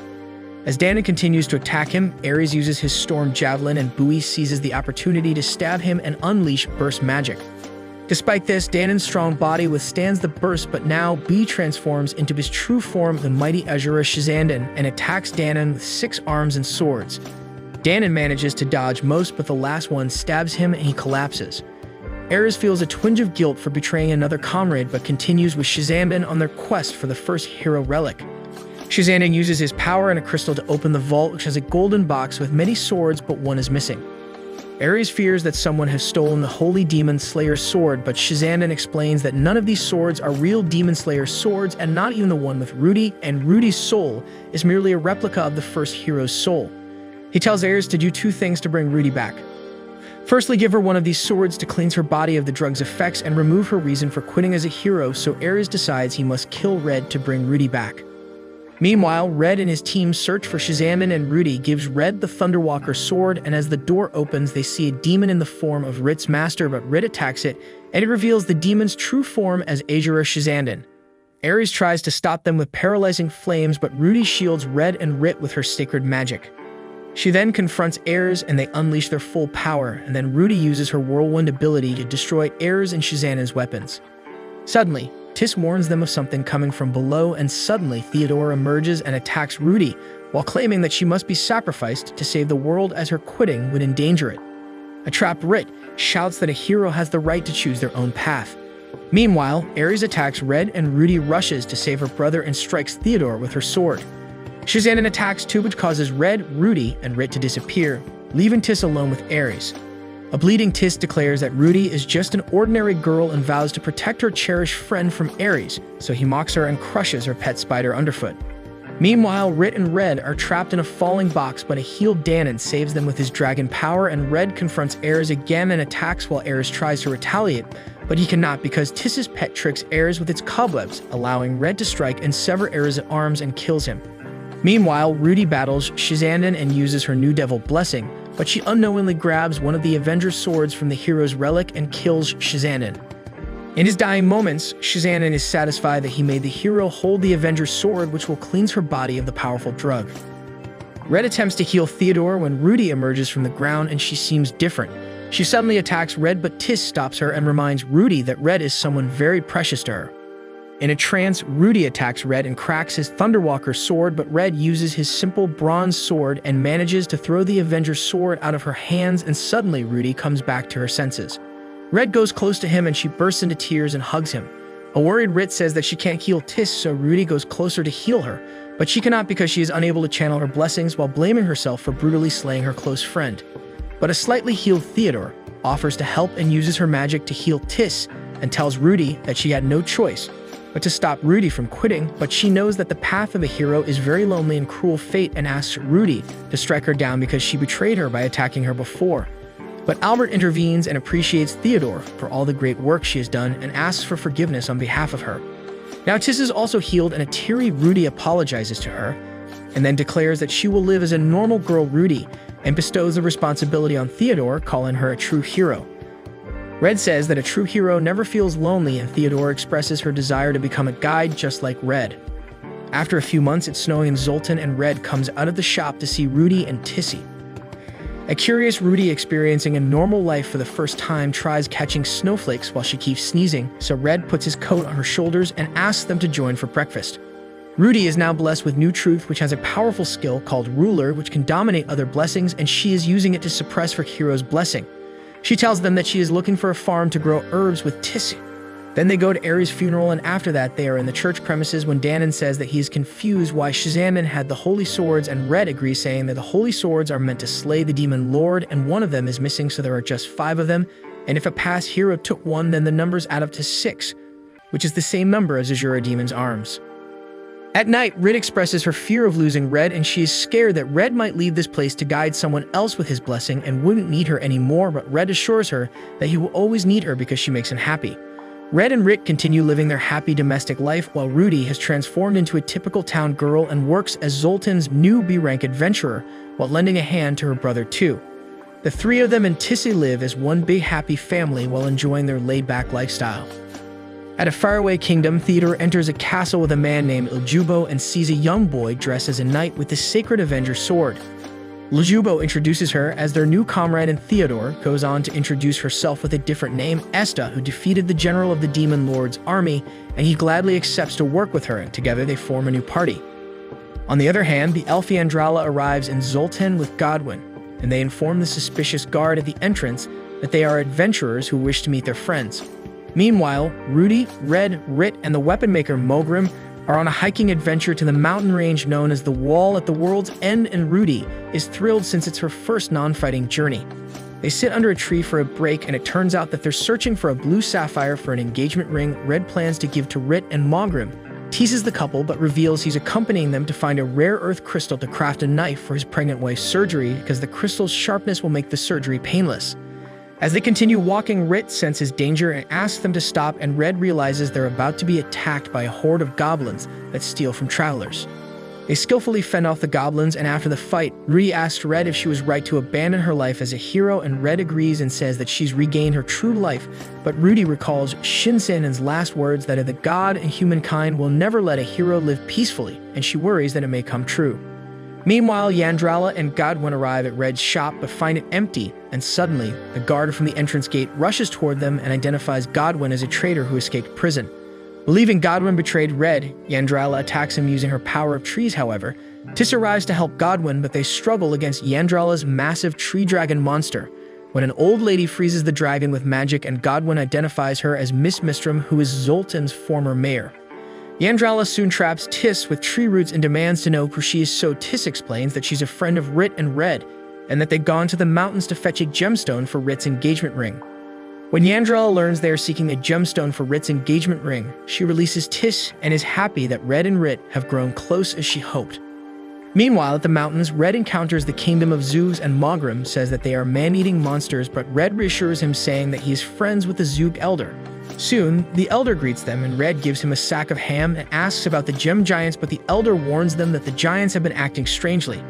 As Danon continues to attack him, Ares uses his storm javelin, and Bui seizes the opportunity to stab him and unleash burst magic. Despite this, Danon's strong body withstands the burst, but now Bui transforms into his true form, the mighty Azura Shazandan, and attacks Danon with 6 arms and swords. Danon manages to dodge most, but the last one stabs him and he collapses. Ares feels a twinge of guilt for betraying another comrade, but continues with Shazandan on their quest for the first hero relic. Shazandan uses his power and a crystal to open the vault, which has a golden box with many swords, but one is missing. Ares fears that someone has stolen the Holy Demon Slayer's sword, but Shazandan explains that none of these swords are real Demon Slayer swords, and not even the one with Rudy, and Rudy's soul is merely a replica of the first hero's soul. He tells Ares to do 2 things to bring Rudy back. Firstly, give her one of these swords to cleanse her body of the drug's effects and remove her reason for quitting as a hero, so Ares decides he must kill Red to bring Rudy back. Meanwhile, Red and his team search for Shazandan, and Rudy gives Red the Thunderwalker sword, and as the door opens, they see a demon in the form of Rit's master, but Rit attacks it, and it reveals the demon's true form as Azura Shazandan. Ares tries to stop them with paralyzing flames, but Rudy shields Red and Rit with her sacred magic. She then confronts Ares and they unleash their full power, and then Rudy uses her whirlwind ability to destroy Ares and Shazandan's weapons. Suddenly, Tiss warns them of something coming from below, and suddenly Theodora emerges and attacks Rudy while claiming that she must be sacrificed to save the world, as her quitting would endanger it. A trapped Rit shouts that a hero has the right to choose their own path. Meanwhile, Ares attacks Red and Rudy rushes to save her brother and strikes Theodore with her sword. Shazandan attacks too, which causes Red, Rudy, and Rit to disappear, leaving Tiss alone with Ares. A bleeding Tiss declares that Rudy is just an ordinary girl and vows to protect her cherished friend from Ares, so he mocks her and crushes her pet spider underfoot. Meanwhile, Rit and Red are trapped in a falling box, but a healed Danon saves them with his dragon power, and Red confronts Ares again and attacks while Ares tries to retaliate, but he cannot because Tiss's pet tricks Ares with its cobwebs, allowing Red to strike and sever Ares' arms and kills him. Meanwhile, Rudy battles Shazandan and uses her new devil blessing, but she unknowingly grabs one of the Avenger's swords from the hero's relic and kills Shazandan. In his dying moments, Shazandan is satisfied that he made the hero hold the Avenger's sword, which will cleanse her body of the powerful drug. Red attempts to heal Theodore when Rudy emerges from the ground and she seems different. She suddenly attacks Red, but Tiss stops her and reminds Rudy that Red is someone very precious to her. In a trance, Rudy attacks Red and cracks his Thunderwalker sword, but Red uses his simple bronze sword and manages to throw the Avenger's sword out of her hands, and suddenly Rudy comes back to her senses. Red goes close to him and she bursts into tears and hugs him. A worried Rit says that she can't heal Tiss, so Rudy goes closer to heal her, but she cannot because she is unable to channel her blessings, while blaming herself for brutally slaying her close friend. But a slightly healed Theodore offers to help and uses her magic to heal Tiss, and tells Rudy that she had no choice but to stop Rudy from quitting, but she knows that the path of a hero is very lonely and cruel fate and asks Rudy to strike her down because she betrayed her by attacking her before. But Albert intervenes and appreciates Theodore for all the great work she has done and asks for forgiveness on behalf of her. Now Tis is also healed, and a teary Rudy apologizes to her and then declares that she will live as a normal girl Rudy and bestows the responsibility on Theodore, calling her a true hero. Red says that a true hero never feels lonely, and Theodore expresses her desire to become a guide just like Red. After a few months, it's snowing and Zoltan and Red comes out of the shop to see Rudy and Tissy. A curious Rudy, experiencing a normal life for the first time, tries catching snowflakes while she keeps sneezing, so Red puts his coat on her shoulders and asks them to join for breakfast. Rudy is now blessed with New Truth, which has a powerful skill called Ruler, which can dominate other blessings, and she is using it to suppress her hero's blessing. She tells them that she is looking for a farm to grow herbs with Tissy. Then they go to Ares' funeral, and after that they are in the church premises when Danon says that he is confused why Shazaman had the holy swords, and Red agrees, saying that the holy swords are meant to slay the demon lord and one of them is missing, so there are just 5 of them, and if a past hero took one, then the numbers add up to 6, which is the same number as Azura Demon's arms. At night, Rid expresses her fear of losing Red, and she is scared that Red might leave this place to guide someone else with his blessing and wouldn't need her anymore, but Red assures her that he will always need her because she makes him happy. Red and Rit continue living their happy domestic life while Rudy has transformed into a typical town girl and works as Zoltan's new B-rank adventurer while lending a hand to her brother too. The 3 of them and Tissy live as one big happy family while enjoying their laid-back lifestyle. At a faraway kingdom, Theodore enters a castle with a man named Iljubo and sees a young boy dressed as a knight with the Sacred Avenger sword. Iljubo introduces her as their new comrade, and Theodore goes on to introduce herself with a different name, Esta, who defeated the general of the Demon Lord's army, and he gladly accepts to work with her, and together they form a new party. On the other hand, the elf Yandrala arrives in Zoltan with Godwin, and they inform the suspicious guard at the entrance that they are adventurers who wish to meet their friends. Meanwhile, Rudy, Red, Rit, and the weapon maker Mogrim are on a hiking adventure to the mountain range known as the Wall at the World's End, and Rudy is thrilled since it's her first non-fighting journey. They sit under a tree for a break, and it turns out that they're searching for a blue sapphire for an engagement ring Red plans to give to Rit, and Mogrim teases the couple but reveals he's accompanying them to find a rare earth crystal to craft a knife for his pregnant wife's surgery because the crystal's sharpness will make the surgery painless. As they continue walking, Rit senses danger and asks them to stop, and Red realizes they're about to be attacked by a horde of goblins that steal from travelers. They skillfully fend off the goblins, and after the fight, Rudy asks Red if she was right to abandon her life as a hero, and Red agrees and says that she's regained her true life, but Rudy recalls Shinsenen's last words that the god and humankind will never let a hero live peacefully, and she worries that it may come true. Meanwhile, Yandrala and Godwin arrive at Red's shop but find it empty, and suddenly, the guard from the entrance gate rushes toward them and identifies Godwin as a traitor who escaped prison. Believing Godwin betrayed Red, Yandrala attacks him using her power of trees. However, Tis arrives to help Godwin, but they struggle against Yandrala's massive tree dragon monster. When an old lady freezes the dragon with magic, and Godwin identifies her as Miss Mistram, who is Zoltan's former mayor. Yandrala soon traps Tis with tree roots and demands to know who she is, so Tis explains that she's a friend of Rit and Red, and that they've gone to the mountains to fetch a gemstone for Rit's engagement ring. When Yandrala learns they are seeking a gemstone for Rit's engagement ring, she releases Tis and is happy that Red and Rit have grown close as she hoped. Meanwhile, at the mountains, Red encounters the kingdom of Zoogs, and Mogrim says that they are man-eating monsters, but Red reassures him, saying that he is friends with the Zoog elder. Soon, the elder greets them, and Red gives him a sack of ham and asks about the gem giants, but the elder warns them that the giants have been acting strangely.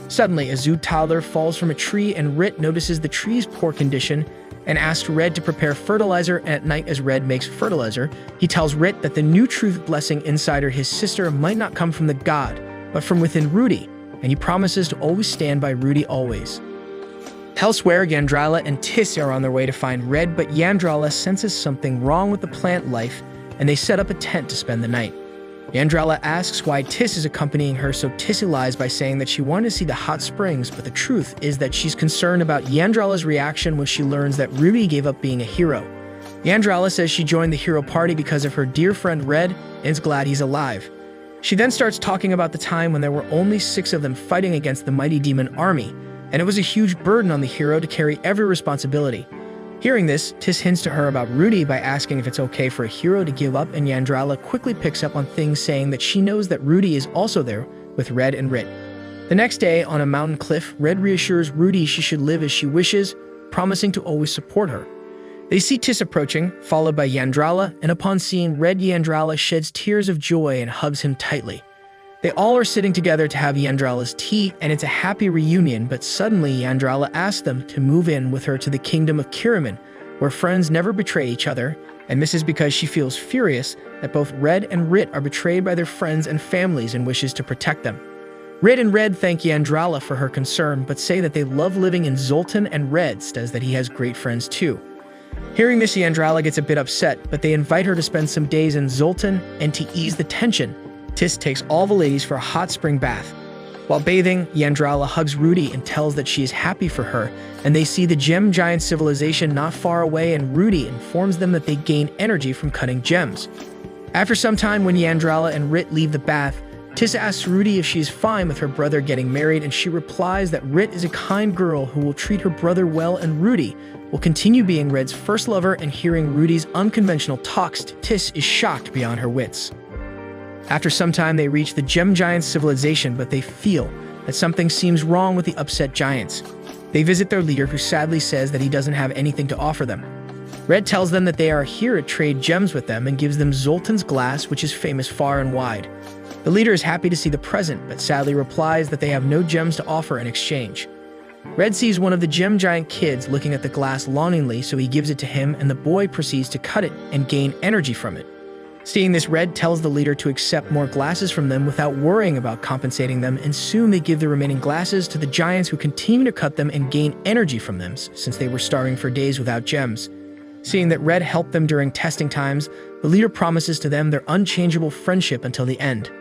Suddenly, a Zoog toddler falls from a tree, and Rit notices the tree's poor condition and asks Red to prepare fertilizer, and at night as Red makes fertilizer, he tells Rit that the New Truth blessing inside her, his sister, might not come from the god, but from within Rudy, and he promises to always stand by Rudy always. Elsewhere, Yandrala and Tis are on their way to find Red, but Yandrala senses something wrong with the plant life, and they set up a tent to spend the night. Yandrala asks why Tis is accompanying her, so Tis lies by saying that she wanted to see the hot springs, but the truth is that she's concerned about Yandrala's reaction when she learns that Rudy gave up being a hero. Yandrala says she joined the hero party because of her dear friend Red and is glad he's alive. She then starts talking about the time when there were only 6 of them fighting against the mighty demon army, and it was a huge burden on the hero to carry every responsibility. Hearing this, Tis hints to her about Rudy by asking if it's okay for a hero to give up, and Yandrala quickly picks up on things, saying that she knows that Rudy is also there with Red and Rit. The next day, on a mountain cliff, Red reassures Rudy she should live as she wishes, promising to always support her. They see Tis approaching, followed by Yandrala, and upon seeing Red, Yandrala sheds tears of joy and hugs him tightly. They all are sitting together to have Yandrala's tea, and it's a happy reunion, but suddenly Yandrala asks them to move in with her to the kingdom of Kiraman, where friends never betray each other, and this is because she feels furious that both Red and Rit are betrayed by their friends and families and wishes to protect them. Rit and Red thank Yandrala for her concern, but say that they love living in Zoltan, and Red says that he has great friends too. Hearing this, Yandrala gets a bit upset, but they invite her to spend some days in Zoltan, and to ease the tension, Tis takes all the ladies for a hot spring bath. While bathing, Yandrala hugs Rudy and tells that she is happy for her, and they see the gem giant civilization not far away, and Rudy informs them that they gain energy from cutting gems. After some time, when Yandrala and Rit leave the bath, Tis asks Rudy if she is fine with her brother getting married, and she replies that Rit is a kind girl who will treat her brother well, and Rudy will continue being Red's first lover. And hearing Rudy's unconventional talks, Tis is shocked beyond her wits. After some time, they reach the Gem Giants civilization, but they feel that something seems wrong with the upset giants. They visit their leader, who sadly says that he doesn't have anything to offer them. Red tells them that they are here to trade gems with them and gives them Zoltan's glass, which is famous far and wide. The leader is happy to see the present, but sadly replies that they have no gems to offer in exchange. Red sees one of the Gem Giant kids looking at the glass longingly, so he gives it to him, and the boy proceeds to cut it and gain energy from it. Seeing this, Red tells the leader to accept more glasses from them without worrying about compensating them, and soon they give the remaining glasses to the giants, who continue to cut them and gain energy from them, since they were starving for days without gems. Seeing that Red helped them during testing times, the leader promises to them their unchangeable friendship until the end.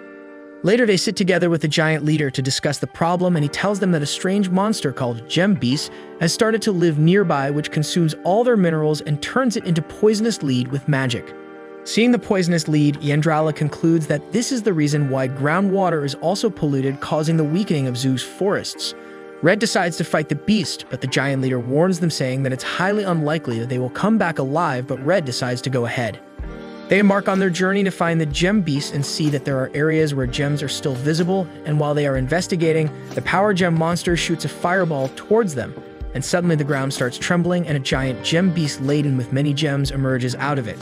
Later, they sit together with the giant leader to discuss the problem, and he tells them that a strange monster called Gem Beast has started to live nearby, which consumes all their minerals and turns it into poisonous lead with magic. Seeing the poisonous lead, Yandrala concludes that this is the reason why groundwater is also polluted, causing the weakening of Zoo's forests. Red decides to fight the beast, but the giant leader warns them, saying that it's highly unlikely that they will come back alive, but Red decides to go ahead. They embark on their journey to find the Gem Beast and see that there are areas where gems are still visible, and while they are investigating, the Power Gem monster shoots a fireball towards them, and suddenly the ground starts trembling and a giant Gem Beast laden with many gems emerges out of it.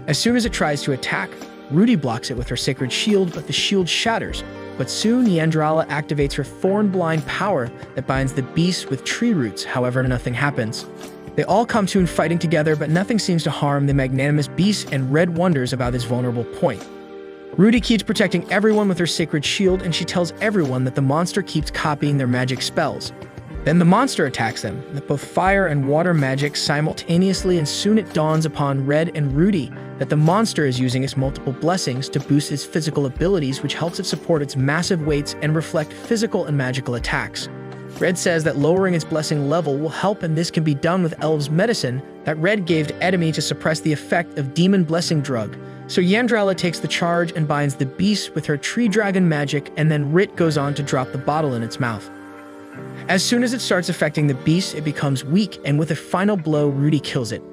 As soon as it tries to attack, Rudy blocks it with her sacred shield, but the shield shatters. But soon, Yandrala activates her Thorn-Blind power that binds the beast with tree roots. However, nothing happens. They all come to fighting together, but nothing seems to harm the magnanimous beast, and Red wonders about his vulnerable point. Rudy keeps protecting everyone with her sacred shield, and she tells everyone that the monster keeps copying their magic spells. Then the monster attacks them with both fire and water magic simultaneously, and soon it dawns upon Red and Rudy that the monster is using its multiple blessings to boost its physical abilities, which helps it support its massive weights and reflect physical and magical attacks. Red says that lowering its blessing level will help, and this can be done with Elves' medicine that Red gave to Edemy to suppress the effect of Demon Blessing Drug. So Yandrala takes the charge and binds the beast with her Tree Dragon magic, and then Rit goes on to drop the bottle in its mouth. As soon as it starts affecting the beast, it becomes weak, and with a final blow, Rudy kills it.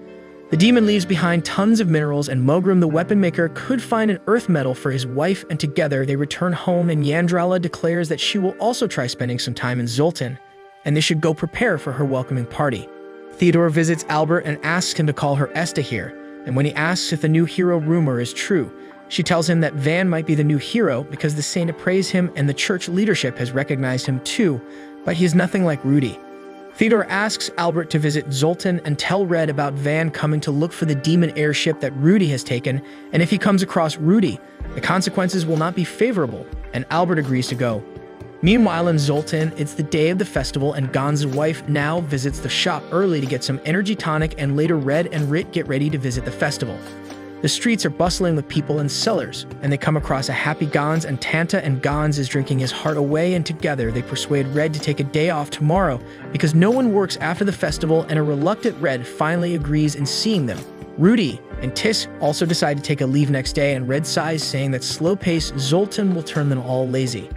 The demon leaves behind tons of minerals, and Mogrim the weapon maker could find an earth metal for his wife, and together they return home, and Yandrala declares that she will also try spending some time in Zoltan, and they should go prepare for her welcoming party. Theodore visits Albert and asks him to call her Esta here, and when he asks if the new hero rumor is true, she tells him that Van might be the new hero because the saint appraised him and the church leadership has recognized him too, but he is nothing like Rudy. Theodore asks Albert to visit Zoltan and tell Red about Van coming to look for the demon airship that Rudy has taken, and if he comes across Rudy, the consequences will not be favorable, and Albert agrees to go. Meanwhile in Zoltan, it's the day of the festival, and Gon's wife now visits the shop early to get some energy tonic, and later Red and Rit get ready to visit the festival. The streets are bustling with people and sellers, and they come across a happy Gons and Tanta, and Gons is drinking his heart away, and together they persuade Red to take a day off tomorrow because no one works after the festival, and a reluctant Red finally agrees in seeing them. Rudy and Tis also decide to take a leave next day, and Red sighs, saying that slow-paced Zoltan will turn them all lazy.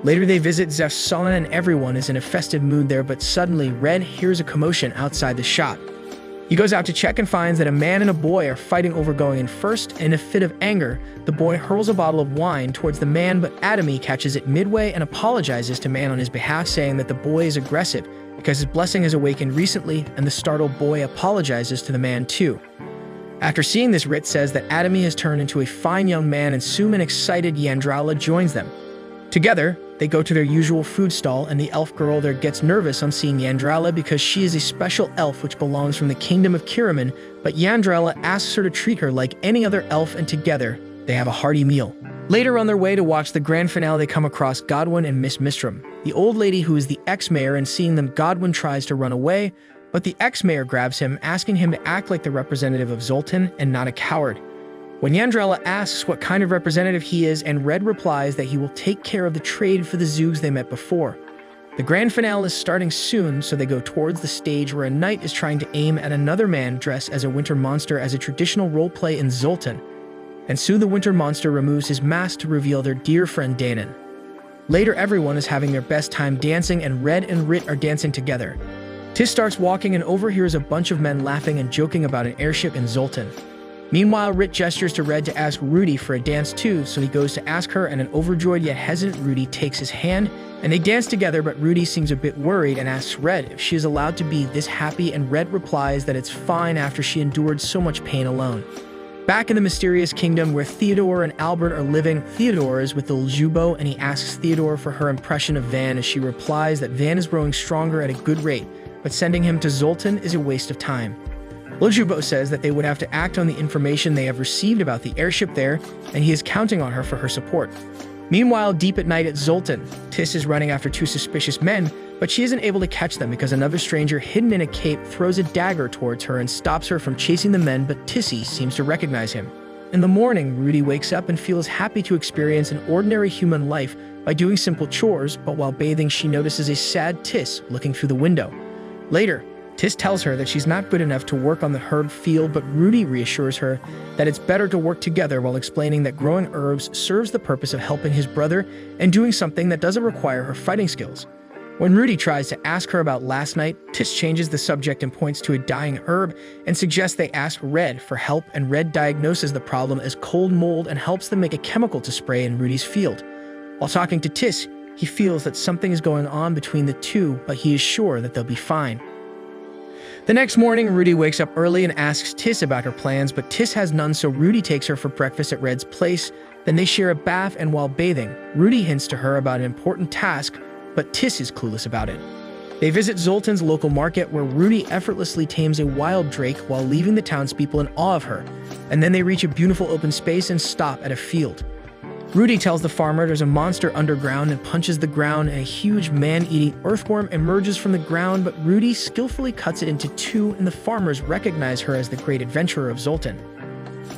Later they visit Zefsalan, and everyone is in a festive mood there, but suddenly Red hears a commotion outside the shop. He goes out to check and finds that a man and a boy are fighting over going in first. In a fit of anger, the boy hurls a bottle of wine towards the man, but Adami catches it midway and apologizes to man on his behalf, saying that the boy is aggressive because his blessing has awakened recently, and the startled boy apologizes to the man too. After seeing this, Rit says that Adami has turned into a fine young man, and soon an excited Yandrala joins them. Together, they go to their usual food stall, and the elf girl there gets nervous on seeing Yandrala because she is a special elf which belongs from the kingdom of Kiraman, but Yandrala asks her to treat her like any other elf, and together, they have a hearty meal. Later, on their way to watch the grand finale, they come across Godwin and Miss Mistram, the old lady who is the ex-mayor, and seeing them, Godwin tries to run away, but the ex-mayor grabs him, asking him to act like the representative of Zoltan and not a coward. When Yandrala asks what kind of representative he is, and Red replies that he will take care of the trade for the Zoogs they met before. The grand finale is starting soon, so they go towards the stage where a knight is trying to aim at another man dressed as a winter monster as a traditional roleplay in Zoltan. And soon the winter monster removes his mask to reveal their dear friend Danon. Later, everyone is having their best time dancing, and Red and Rit are dancing together. Tis starts walking and overhears a bunch of men laughing and joking about an airship in Zoltan. Meanwhile, Rit gestures to Red to ask Rudy for a dance too, so he goes to ask her, and an overjoyed yet hesitant Rudy takes his hand, and they dance together, but Rudy seems a bit worried and asks Red if she is allowed to be this happy, and Red replies that it's fine after she endured so much pain alone. Back in the mysterious kingdom where Theodore and Albert are living, Theodore is with the Ljubo, and he asks Theodore for her impression of Van, as she replies that Van is growing stronger at a good rate, but sending him to Zoltan is a waste of time. Ljubo says that they would have to act on the information they have received about the airship there, and he is counting on her for her support. Meanwhile, deep at night at Zoltan, Tis is running after two suspicious men, but she isn't able to catch them because another stranger hidden in a cape throws a dagger towards her and stops her from chasing the men, but Tissy seems to recognize him. In the morning, Rudy wakes up and feels happy to experience an ordinary human life by doing simple chores, but while bathing, she notices a sad Tis looking through the window. Later, Tis tells her that she's not good enough to work on the herb field, but Rudy reassures her that it's better to work together, while explaining that growing herbs serves the purpose of helping his brother and doing something that doesn't require her fighting skills. When Rudy tries to ask her about last night, Tis changes the subject and points to a dying herb and suggests they ask Red for help, and Red diagnoses the problem as cold mold and helps them make a chemical to spray in Rudy's field. While talking to Tis, he feels that something is going on between the two, but he is sure that they'll be fine. The next morning, Rudy wakes up early and asks Tis about her plans, but Tis has none, so Rudy takes her for breakfast at Red's place. Then they share a bath, and while bathing, Rudy hints to her about an important task, but Tis is clueless about it. They visit Zoltan's local market, where Rudy effortlessly tames a wild drake while leaving the townspeople in awe of her, and then they reach a beautiful open space and stop at a field. Rudy tells the farmer there's a monster underground and punches the ground, and a huge man-eating earthworm emerges from the ground, but Rudy skillfully cuts it into two, and the farmers recognize her as the great adventurer of Zoltan.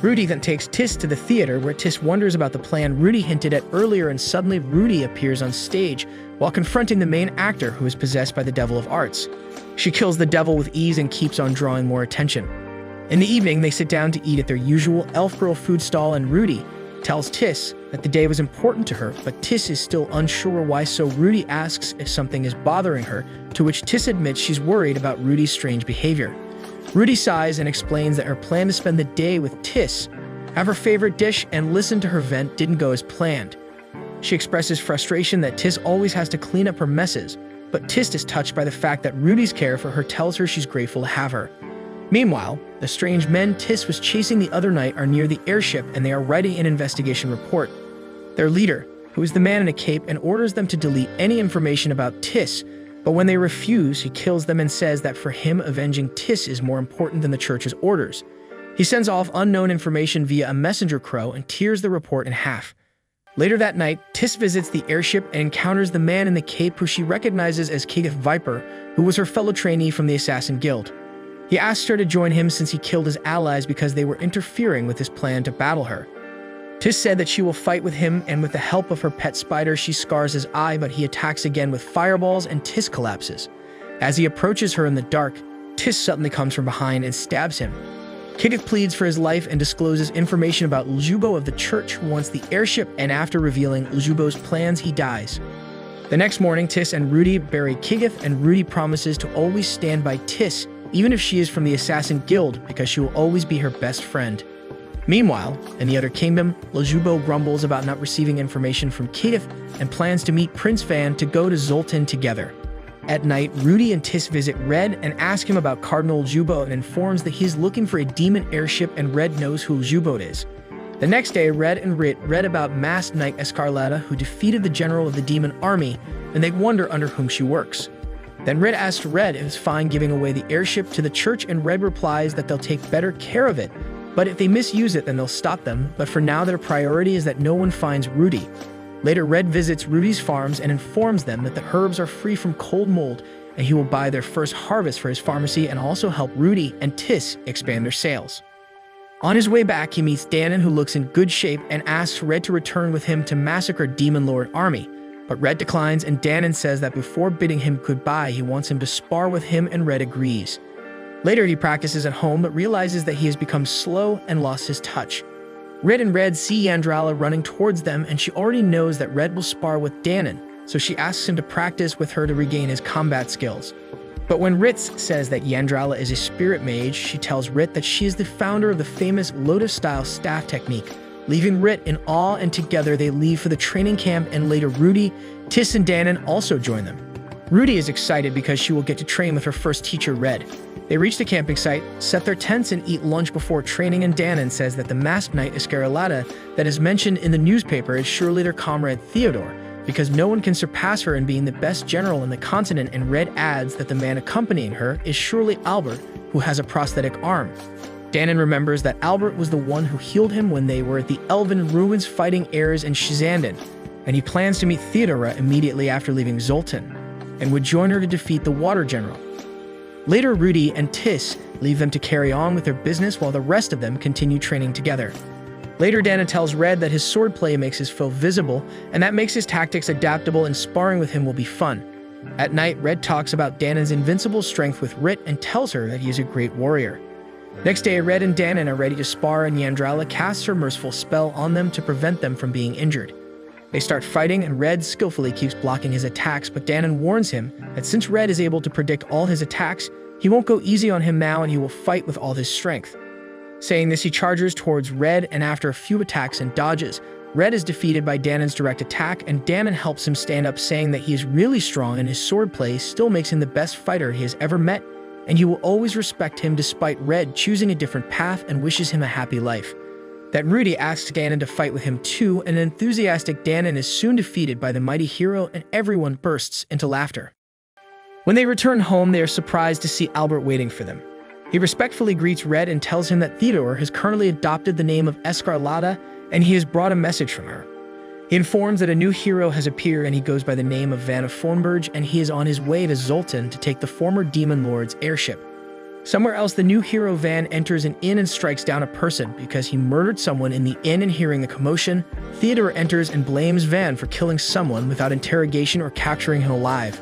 Rudy then takes Tis to the theater, where Tis wonders about the plan Rudy hinted at earlier, and suddenly Rudy appears on stage while confronting the main actor, who is possessed by the Devil of Arts. She kills the devil with ease and keeps on drawing more attention. In the evening, they sit down to eat at their usual elf girl food stall, and Rudy tells Tis that the day was important to her, but Tis is still unsure why, so Rudy asks if something is bothering her, to which Tis admits she's worried about Rudy's strange behavior. Rudy sighs and explains that her plan to spend the day with Tis, have her favorite dish, and listen to her vent didn't go as planned. She expresses frustration that Tis always has to clean up her messes, but Tis is touched by the fact that Rudy's care for her tells her she's grateful to have her. Meanwhile, the strange men Tis was chasing the other night are near the airship, and they are writing an investigation report. Their leader, who is the man in a cape, and orders them to delete any information about Tis, but when they refuse, he kills them and says that for him, avenging Tis is more important than the church's orders. He sends off unknown information via a messenger crow and tears the report in half. Later that night, Tis visits the airship and encounters the man in the cape, who she recognizes as Kigith Viper, who was her fellow trainee from the Assassin Guild. He asks her to join him since he killed his allies because they were interfering with his plan to battle her. Tis said that she will fight with him, and with the help of her pet spider, she scars his eye, but he attacks again with fireballs and Tis collapses. As he approaches her in the dark, Tis suddenly comes from behind and stabs him. Kigith pleads for his life and discloses information about Ljubo of the church, who wants the airship, and after revealing Ljubo's plans, he dies. The next morning, Tis and Rudy bury Kigith, and Rudy promises to always stand by Tis even if she is from the Assassin Guild, because she will always be her best friend. Meanwhile, in the other kingdom, Ljubo grumbles about not receiving information from Kadif and plans to meet Prince Van to go to Zoltan together. At night, Rudy and Tis visit Red and ask him about Cardinal Ljubo and informs that he is looking for a demon airship and Red knows who Ljubo is. The next day, Red and Rit read about masked knight Escarlata who defeated the general of the demon army, and they wonder under whom she works. Then Rit asks Red if it's fine giving away the airship to the church, and Red replies that they'll take better care of it, but if they misuse it then they'll stop them, but for now their priority is that no one finds Rudy. Later, Red visits Rudy's farms and informs them that the herbs are free from cold mold, and he will buy their first harvest for his pharmacy and also help Rudy and Tis expand their sales. On his way back, he meets Danon, who looks in good shape, and asks Red to return with him to massacre Demon Lord army. But Red declines, and Danon says that before bidding him goodbye, he wants him to spar with him, and Red agrees. Later, he practices at home, but realizes that he has become slow and lost his touch. Red and Red see Yandrala running towards them, and she already knows that Red will spar with Danon, so she asks him to practice with her to regain his combat skills. But when Ritz says that Yandrala is a spirit mage, she tells Rit that she is the founder of the famous Lotus-style staff technique, leaving Rit in awe, and together they leave for the training camp, and later Rudy, Tis, and Danon also join them. Rudy is excited because she will get to train with her first teacher, Red. They reach the camping site, set their tents, and eat lunch before training, and Danon says that the masked knight Escarlata that is mentioned in the newspaper is surely their comrade Theodore, because no one can surpass her in being the best general in the continent, and Red adds that the man accompanying her is surely Albert, who has a prosthetic arm. Danon remembers that Albert was the one who healed him when they were at the Elven ruins fighting Ares and Shizandin, and he plans to meet Theodora immediately after leaving Zoltan, and would join her to defeat the water general. Later, Rudy and Tis leave them to carry on with their business while the rest of them continue training together. Later, Danon tells Red that his swordplay makes his foe visible, and that makes his tactics adaptable, and sparring with him will be fun. At night, Red talks about Danon's invincible strength with Rit and tells her that he is a great warrior. Next day, Red and Danon are ready to spar, and Yandrala casts her merciful spell on them to prevent them from being injured. They start fighting, and Red skillfully keeps blocking his attacks, but Danon warns him that since Red is able to predict all his attacks, he won't go easy on him now, and he will fight with all his strength. Saying this, he charges towards Red, and after a few attacks and dodges, Red is defeated by Danon's direct attack, and Danon helps him stand up, saying that he is really strong and his swordplay still makes him the best fighter he has ever met, and he will always respect him despite Red choosing a different path, and wishes him a happy life. That Rudy asks Danon to fight with him too, and an enthusiastic Danon is soon defeated by the mighty hero, and everyone bursts into laughter. When they return home, they are surprised to see Albert waiting for them. He respectfully greets Red and tells him that Theodore has currently adopted the name of Escarlata, and he has brought a message from her. He informs that a new hero has appeared, and he goes by the name of Van of Fornburg, and he is on his way to Zoltan to take the former Demon Lord's airship. Somewhere else, the new hero Van enters an inn and strikes down a person because he murdered someone in the inn, and hearing the commotion, Theodore enters and blames Van for killing someone without interrogation or capturing him alive.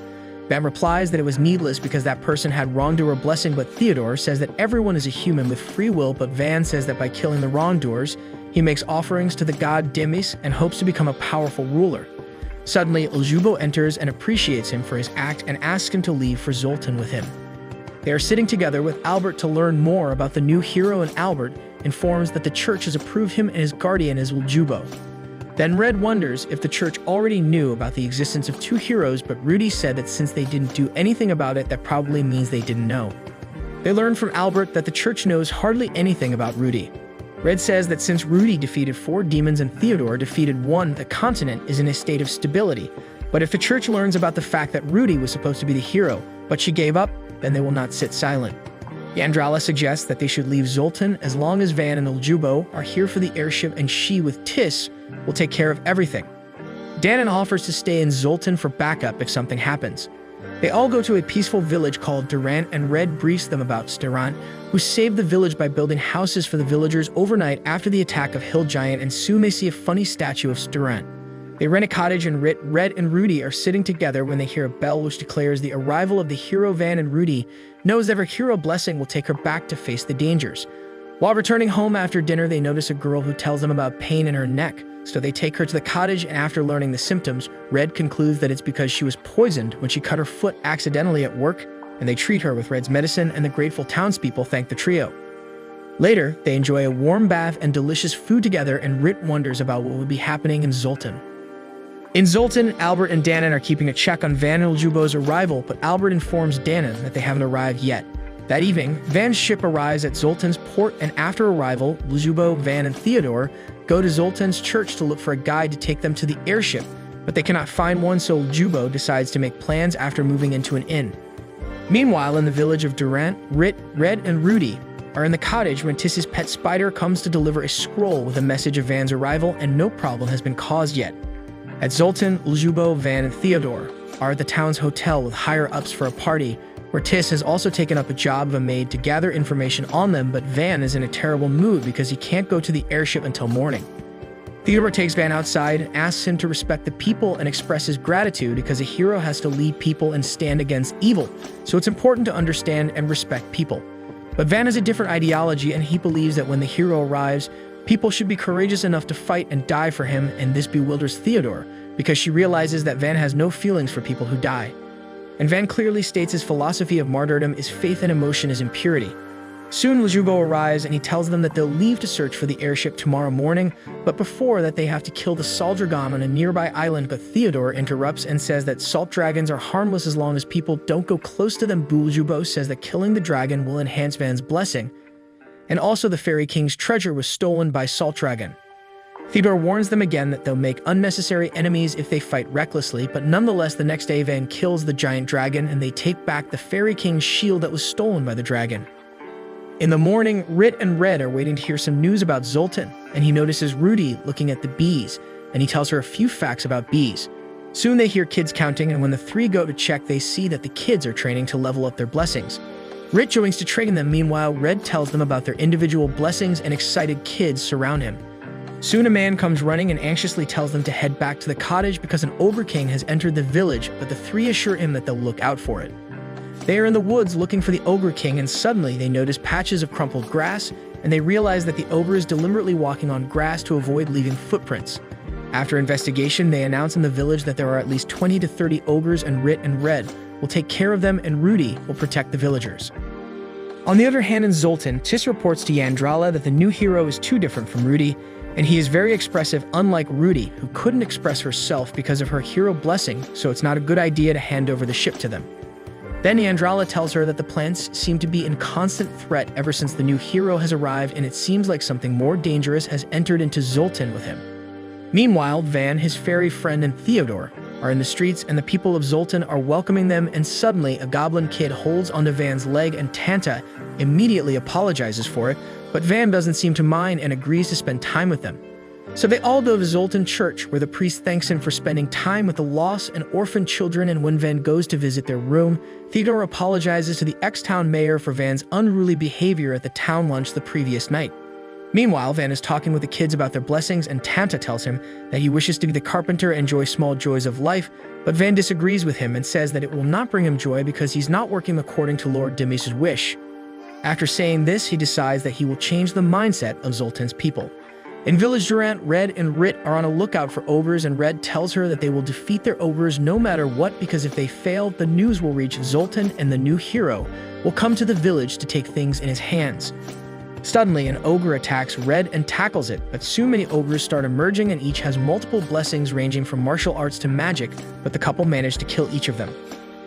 Van replies that it was needless because that person had wrongdoer blessing, but Theodore says that everyone is a human with free will, but Van says that by killing the wrongdoers, he makes offerings to the god Demis and hopes to become a powerful ruler. Suddenly, Ljubo enters and appreciates him for his act and asks him to leave for Zoltan with him. They are sitting together with Albert to learn more about the new hero, and Albert informs that the church has approved him and his guardian is Ljubo. Then Red wonders if the church already knew about the existence of two heroes, but Rudy said that since they didn't do anything about it, that probably means they didn't know. They learn from Albert that the church knows hardly anything about Rudy. Red says that since Rudy defeated 4 demons and Theodore defeated 1, the continent is in a state of stability. But if the church learns about the fact that Rudy was supposed to be the hero, but she gave up, then they will not sit silent. Yandrala suggests that they should leave Zoltan as long as Van and Ljubo are here for the airship, and she, with Tis, will take care of everything. Danon offers to stay in Zoltan for backup if something happens. They all go to a peaceful village called Durant, and Red briefs them about Durant, who saved the village by building houses for the villagers overnight after the attack of Hill Giant, and soon they see a funny statue of Durant. They rent a cottage, and Red and Rudy are sitting together when they hear a bell which declares the arrival of the hero. Van and Rudy knows that her hero blessing will take her back to face the dangers. While returning home after dinner, they notice a girl who tells them about pain in her neck, so they take her to the cottage, and after learning the symptoms, Red concludes that it's because she was poisoned when she cut her foot accidentally at work, and they treat her with Red's medicine, and the grateful townspeople thank the trio. Later, they enjoy a warm bath and delicious food together, and Rit wonders about what will be happening in Zoltan. In Zoltan, Albert and Danon are keeping a check on Van and Ljubo's arrival, but Albert informs Danon that they haven't arrived yet. That evening, Van's ship arrives at Zoltan's port, and after arrival, Ljubo, Van, and Theodore go to Zoltan's church to look for a guide to take them to the airship, but they cannot find one, so Ljubo decides to make plans after moving into an inn. Meanwhile, in the village of Durant, Rit, Red, and Rudy are in the cottage when Tiss's pet spider comes to deliver a scroll with a message of Van's arrival, and no problem has been caused yet. At Zoltan, Ljubo, Van, and Theodore are at the town's hotel with higher-ups for a party, where Tiss has also taken up a job of a maid to gather information on them, but Van is in a terrible mood because he can't go to the airship until morning. Theodore takes Van outside and asks him to respect the people and express his gratitude because a hero has to lead people and stand against evil, so it's important to understand and respect people. But Van has a different ideology, and he believes that when the hero arrives, people should be courageous enough to fight and die for him, and this bewilders Theodore because she realizes that Van has no feelings for people who die. And Van clearly states his philosophy of martyrdom is faith and emotion is impurity. Soon Ljubo arrives and he tells them that they'll leave to search for the airship tomorrow morning, but before that they have to kill the salt dragon on a nearby island, but Theodore interrupts and says that salt dragons are harmless as long as people don't go close to them. Ljubo says that killing the dragon will enhance Van's blessing, and also the Fairy King's treasure was stolen by Salt Dragon. Theodore warns them again that they'll make unnecessary enemies if they fight recklessly, but nonetheless the next day Van kills the giant dragon and they take back the Fairy King's shield that was stolen by the dragon. In the morning, Rit and Red are waiting to hear some news about Zoltan, and he notices Rudy looking at the bees, and he tells her a few facts about bees. Soon they hear kids counting, and when the three go to check, they see that the kids are training to level up their blessings. Rit joins to train them. Meanwhile, Red tells them about their individual blessings, and excited kids surround him. Soon a man comes running and anxiously tells them to head back to the cottage because an ogre king has entered the village, but the three assure him that they'll look out for it. They are in the woods looking for the ogre king, and suddenly they notice patches of crumpled grass, and they realize that the ogre is deliberately walking on grass to avoid leaving footprints. After investigation, they announce in the village that there are at least 20 to 30 ogres, and Rit and Red will take care of them, and Rudy will protect the villagers. On the other hand, in Zoltan, Tiss reports to Yandrala that the new hero is too different from Rudy, and he is very expressive, unlike Rudy, who couldn't express herself because of her hero blessing, so it's not a good idea to hand over the ship to them. Then Yandrala tells her that the plants seem to be in constant threat ever since the new hero has arrived, and it seems like something more dangerous has entered into Zoltan with him. Meanwhile, Van, his fairy friend, and Theodore are in the streets, and the people of Zoltan are welcoming them, and suddenly a goblin kid holds onto Van's leg, and Tanta immediately apologizes for it, but Van doesn't seem to mind and agrees to spend time with them. So they all go to Zoltan Church, where the priest thanks him for spending time with the lost and orphaned children, and when Van goes to visit their room, Theodore apologizes to the ex-town mayor for Van's unruly behavior at the town lunch the previous night. Meanwhile, Van is talking with the kids about their blessings, and Tanta tells him that he wishes to be the carpenter and enjoy small joys of life, but Van disagrees with him and says that it will not bring him joy because he's not working according to Lord Demis's wish. After saying this, he decides that he will change the mindset of Zoltan's people. In Village Durant, Red and Rit are on a lookout for ogres, and Red tells her that they will defeat their ogres no matter what, because if they fail, the news will reach Zoltan and the new hero will come to the village to take things in his hands. Suddenly, an ogre attacks Red and tackles it, but soon many ogres start emerging, and each has multiple blessings ranging from martial arts to magic, but the couple manage to kill each of them.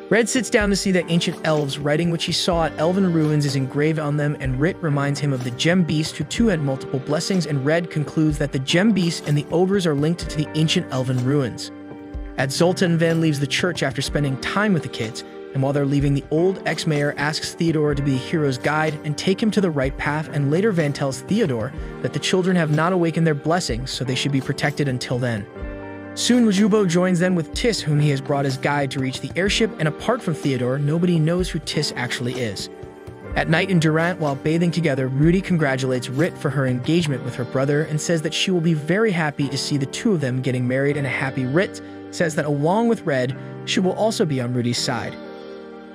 Red sits down to see that ancient elves' writing which he saw at elven ruins is engraved on them, and Rit reminds him of the gem beast who too had multiple blessings, and Red concludes that the gem beast and the ogres are linked to the ancient elven ruins. At Zoltan, Van leaves the church after spending time with the kids, and while they're leaving, the old ex-mayor asks Theodore to be the hero's guide and take him to the right path, and later Van tells Theodore that the children have not awakened their blessings, so they should be protected until then. Soon Ljubo joins them with Tiss, whom he has brought as guide to reach the airship, and apart from Theodore, nobody knows who Tiss actually is. At night in Durant, while bathing together, Rudy congratulates Rit for her engagement with her brother and says that she will be very happy to see the two of them getting married, and a happy Rit says that along with Red, she will also be on Rudy's side.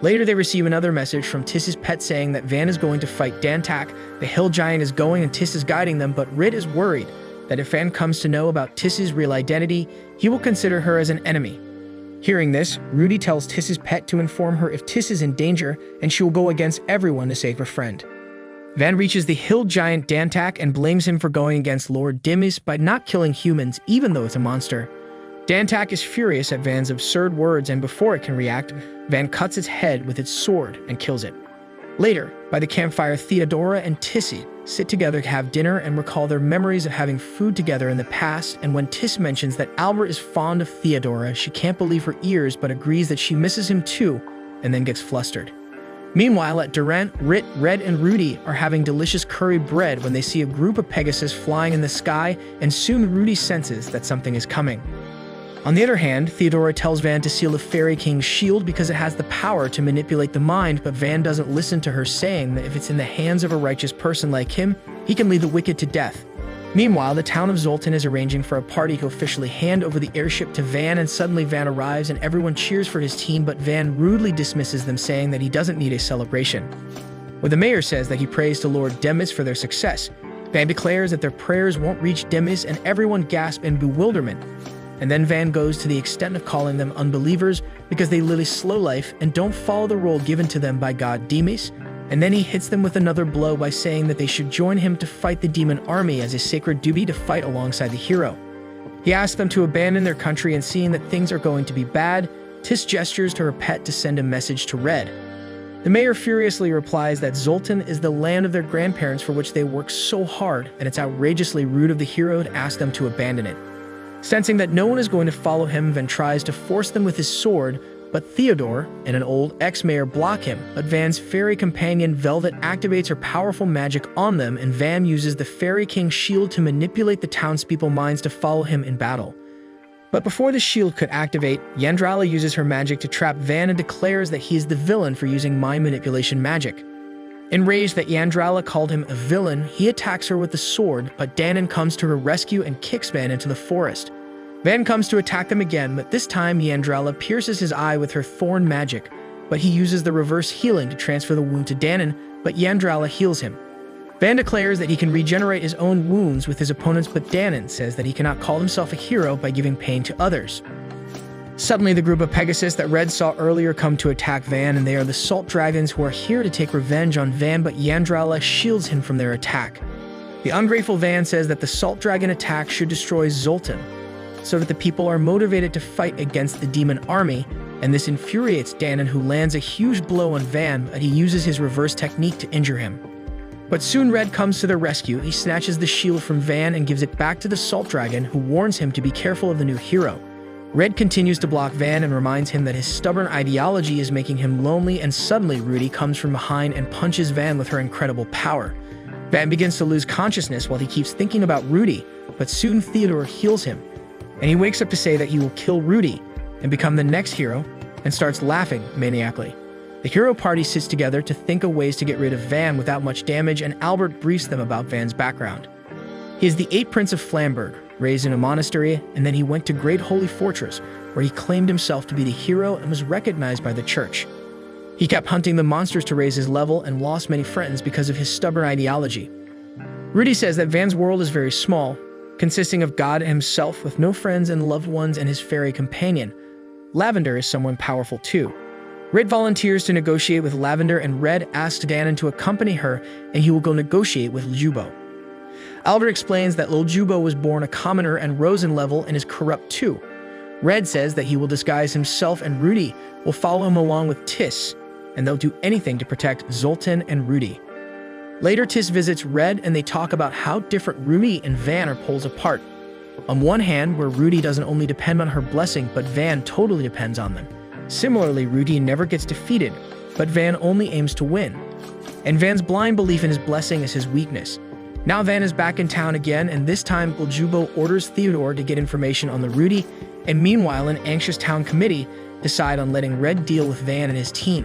Later, they receive another message from Tiss's pet saying that Van is going to fight Dantak, the hill giant is going and Tiss is guiding them, but Rit is worried that if Van comes to know about Tiss's real identity, he will consider her as an enemy. Hearing this, Rudy tells Tiss's pet to inform her if Tiss is in danger, and she will go against everyone to save her friend. Van reaches the hill giant Dantak and blames him for going against Lord Dimis by not killing humans even though it's a monster. Dantak is furious at Van's absurd words, and before it can react, Van cuts its head with its sword and kills it. Later, by the campfire, Theodora and Tissi sit together to have dinner and recall their memories of having food together in the past, and when Tiss mentions that Albert is fond of Theodora, she can't believe her ears but agrees that she misses him too, and then gets flustered. Meanwhile, at Durant, Red, and Rudy are having delicious curry bread when they see a group of Pegasus flying in the sky, and soon Rudy senses that something is coming. On the other hand, Theodora tells Van to seal the Fairy King's shield because it has the power to manipulate the mind, but Van doesn't listen to her, saying that if it's in the hands of a righteous person like him, he can lead the wicked to death. Meanwhile, the town of Zoltan is arranging for a party to officially hand over the airship to Van, and suddenly Van arrives and everyone cheers for his team, but Van rudely dismisses them, saying that he doesn't need a celebration. When the mayor says that he prays to Lord Demis for their success, Van declares that their prayers won't reach Demis, and everyone gasps in bewilderment. And then Van goes to the extent of calling them unbelievers because they live a slow life and don't follow the role given to them by God Demis, and then he hits them with another blow by saying that they should join him to fight the demon army as a sacred duty to fight alongside the hero. He asks them to abandon their country, and seeing that things are going to be bad, Tiss gestures to her pet to send a message to Red. The mayor furiously replies that Zoltan is the land of their grandparents for which they worked so hard, and it's outrageously rude of the hero to ask them to abandon it. Sensing that no one is going to follow him, Van tries to force them with his sword, but Theodore and an old ex-mayor block him, but Van's fairy companion Velvet activates her powerful magic on them, and Van uses the Fairy King's shield to manipulate the townspeople's minds to follow him in battle. But before the shield could activate, Yandrala uses her magic to trap Van and declares that he is the villain for using mind manipulation magic. Enraged that Yandrala called him a villain, he attacks her with the sword, but Danon comes to her rescue and kicks Van into the forest. Van comes to attack them again, but this time Yandrala pierces his eye with her thorn magic, but he uses the reverse healing to transfer the wound to Danon, but Yandrala heals him. Van declares that he can regenerate his own wounds with his opponents, but Danon says that he cannot call himself a hero by giving pain to others. Suddenly, the group of Pegasus that Red saw earlier come to attack Van, and they are the Salt Dragons who are here to take revenge on Van, but Yandrala shields him from their attack. The ungrateful Van says that the Salt Dragon attack should destroy Zoltan, so that the people are motivated to fight against the demon army, and this infuriates Danon, who lands a huge blow on Van, but he uses his reverse technique to injure him. But soon Red comes to their rescue. He snatches the shield from Van and gives it back to the Salt Dragon, who warns him to be careful of the new hero. Red continues to block Van and reminds him that his stubborn ideology is making him lonely, and suddenly Rudy comes from behind and punches Van with her incredible power. Van begins to lose consciousness while he keeps thinking about Rudy, but soon Theodore heals him, and he wakes up to say that he will kill Rudy and become the next hero, and starts laughing maniacally. The hero party sits together to think of ways to get rid of Van without much damage, and Albert briefs them about Van's background. He is the 8th Prince of Flamberg, raised in a monastery, and then he went to Great Holy Fortress, where he claimed himself to be the hero and was recognized by the church. He kept hunting the monsters to raise his level and lost many friends because of his stubborn ideology. Rudy says that Van's world is very small, consisting of God himself with no friends and loved ones and his fairy companion. Lavender is someone powerful too. Red volunteers to negotiate with Lavender, and Red asks Danon to accompany her, and he will go negotiate with Ljubo. Albert explains that Ljubo was born a commoner and rose in level and is corrupt too. Red says that he will disguise himself, and Rudy will follow him along with Tiss, and they'll do anything to protect Zoltan and Rudy. Later, Tiss visits Red, and they talk about how different Rudy and Van are poles apart. On one hand, where Rudy doesn't only depend on her blessing, but Van totally depends on them. Similarly, Rudy never gets defeated, but Van only aims to win. And Van's blind belief in his blessing is his weakness. Now Van is back in town again, and this time Ljubo orders Theodore to get information on the Rudy, and meanwhile an anxious town committee decide on letting Red deal with Van and his team.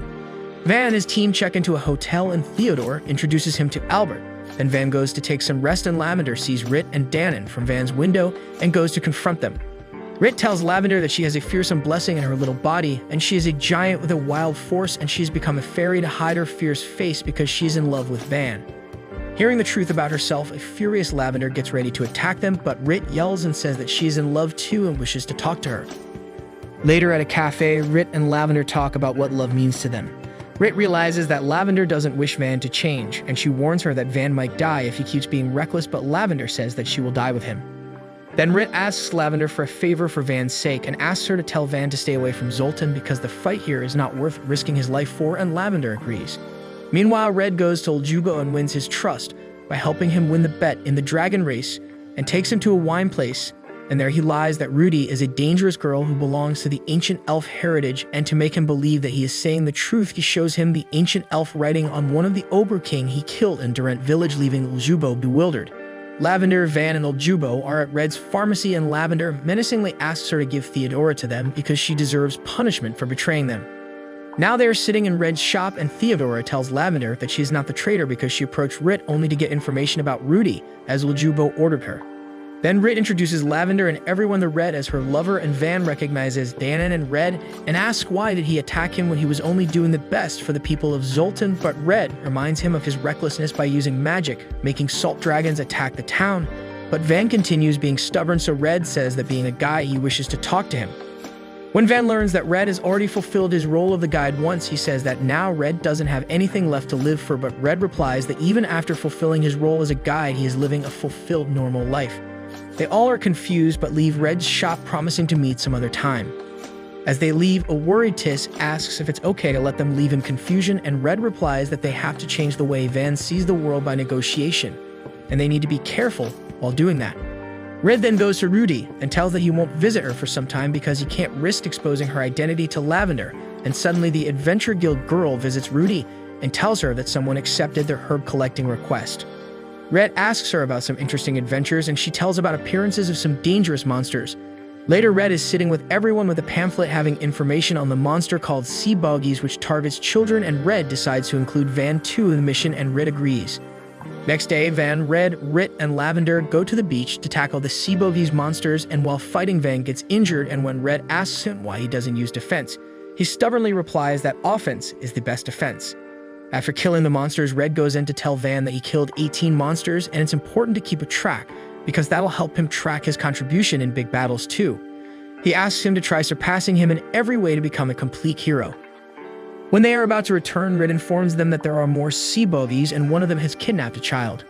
Van and his team check into a hotel, and Theodore introduces him to Albert. Then Van goes to take some rest, and Lavender sees Rit and Danon from Van's window and goes to confront them. Rit tells Lavender that she has a fearsome blessing in her little body, and she is a giant with a wild force, and she's become a fairy to hide her fierce face because she's in love with Van. Hearing the truth about herself, a furious Lavender gets ready to attack them, but Rit yells and says that she is in love too and wishes to talk to her. Later at a cafe, Rit and Lavender talk about what love means to them. Rit realizes that Lavender doesn't wish Van to change, and she warns her that Van might die if he keeps being reckless, but Lavender says that she will die with him. Then Rit asks Lavender for a favor for Van's sake and asks her to tell Van to stay away from Zoltan because the fight here is not worth risking his life for, and Lavender agrees. Meanwhile, Red goes to Uljubo and wins his trust by helping him win the bet in the dragon race and takes him to a wine place, and there he lies that Rudy is a dangerous girl who belongs to the ancient elf heritage, and to make him believe that he is saying the truth, he shows him the ancient elf writing on one of the Ober King he killed in Durant village, leaving Uljubo bewildered. Lavender, Van, and Uljubo are at Red's pharmacy, and Lavender menacingly asks her to give Theodora to them because she deserves punishment for betraying them. Now they are sitting in Red's shop, and Theodora tells Lavender that she is not the traitor because she approached Rit only to get information about Rudy, as Uljubo ordered her. Then Rit introduces Lavender and everyone to Red as her lover, and Van recognizes Danon and Red and asks why did he attack him when he was only doing the best for the people of Zoltan, but Red reminds him of his recklessness by using magic, making salt dragons attack the town. But Van continues being stubborn, so Red says that being a guy, he wishes to talk to him. When Van learns that Red has already fulfilled his role of the guide once, he says that now Red doesn't have anything left to live for, but Red replies that even after fulfilling his role as a guide, he is living a fulfilled normal life. They all are confused but leave Red's shop, promising to meet some other time. As they leave, a worried Tis asks if it's okay to let them leave in confusion, and Red replies that they have to change the way Van sees the world by negotiation, and they need to be careful while doing that. Red then goes to Rudy and tells that he won't visit her for some time because he can't risk exposing her identity to Lavender, and suddenly the Adventure Guild girl visits Rudy and tells her that someone accepted their herb collecting request. Red asks her about some interesting adventures, and she tells about appearances of some dangerous monsters. Later, Red is sitting with everyone with a pamphlet having information on the monster called Sea Bogies, which targets children, and Red decides to include Van too in the mission, and Red agrees. Next day, Van, Red, Rit, and Lavender go to the beach to tackle the Sea Bogies monsters, and while fighting, Van gets injured, and when Red asks him why he doesn't use defense, he stubbornly replies that offense is the best defense. After killing the monsters, Red goes in to tell Van that he killed 18 monsters, and it's important to keep a track because that'll help him track his contribution in big battles too. He asks him to try surpassing him in every way to become a complete hero. When they are about to return, Red informs them that there are more Sea Bogies and one of them has kidnapped a child.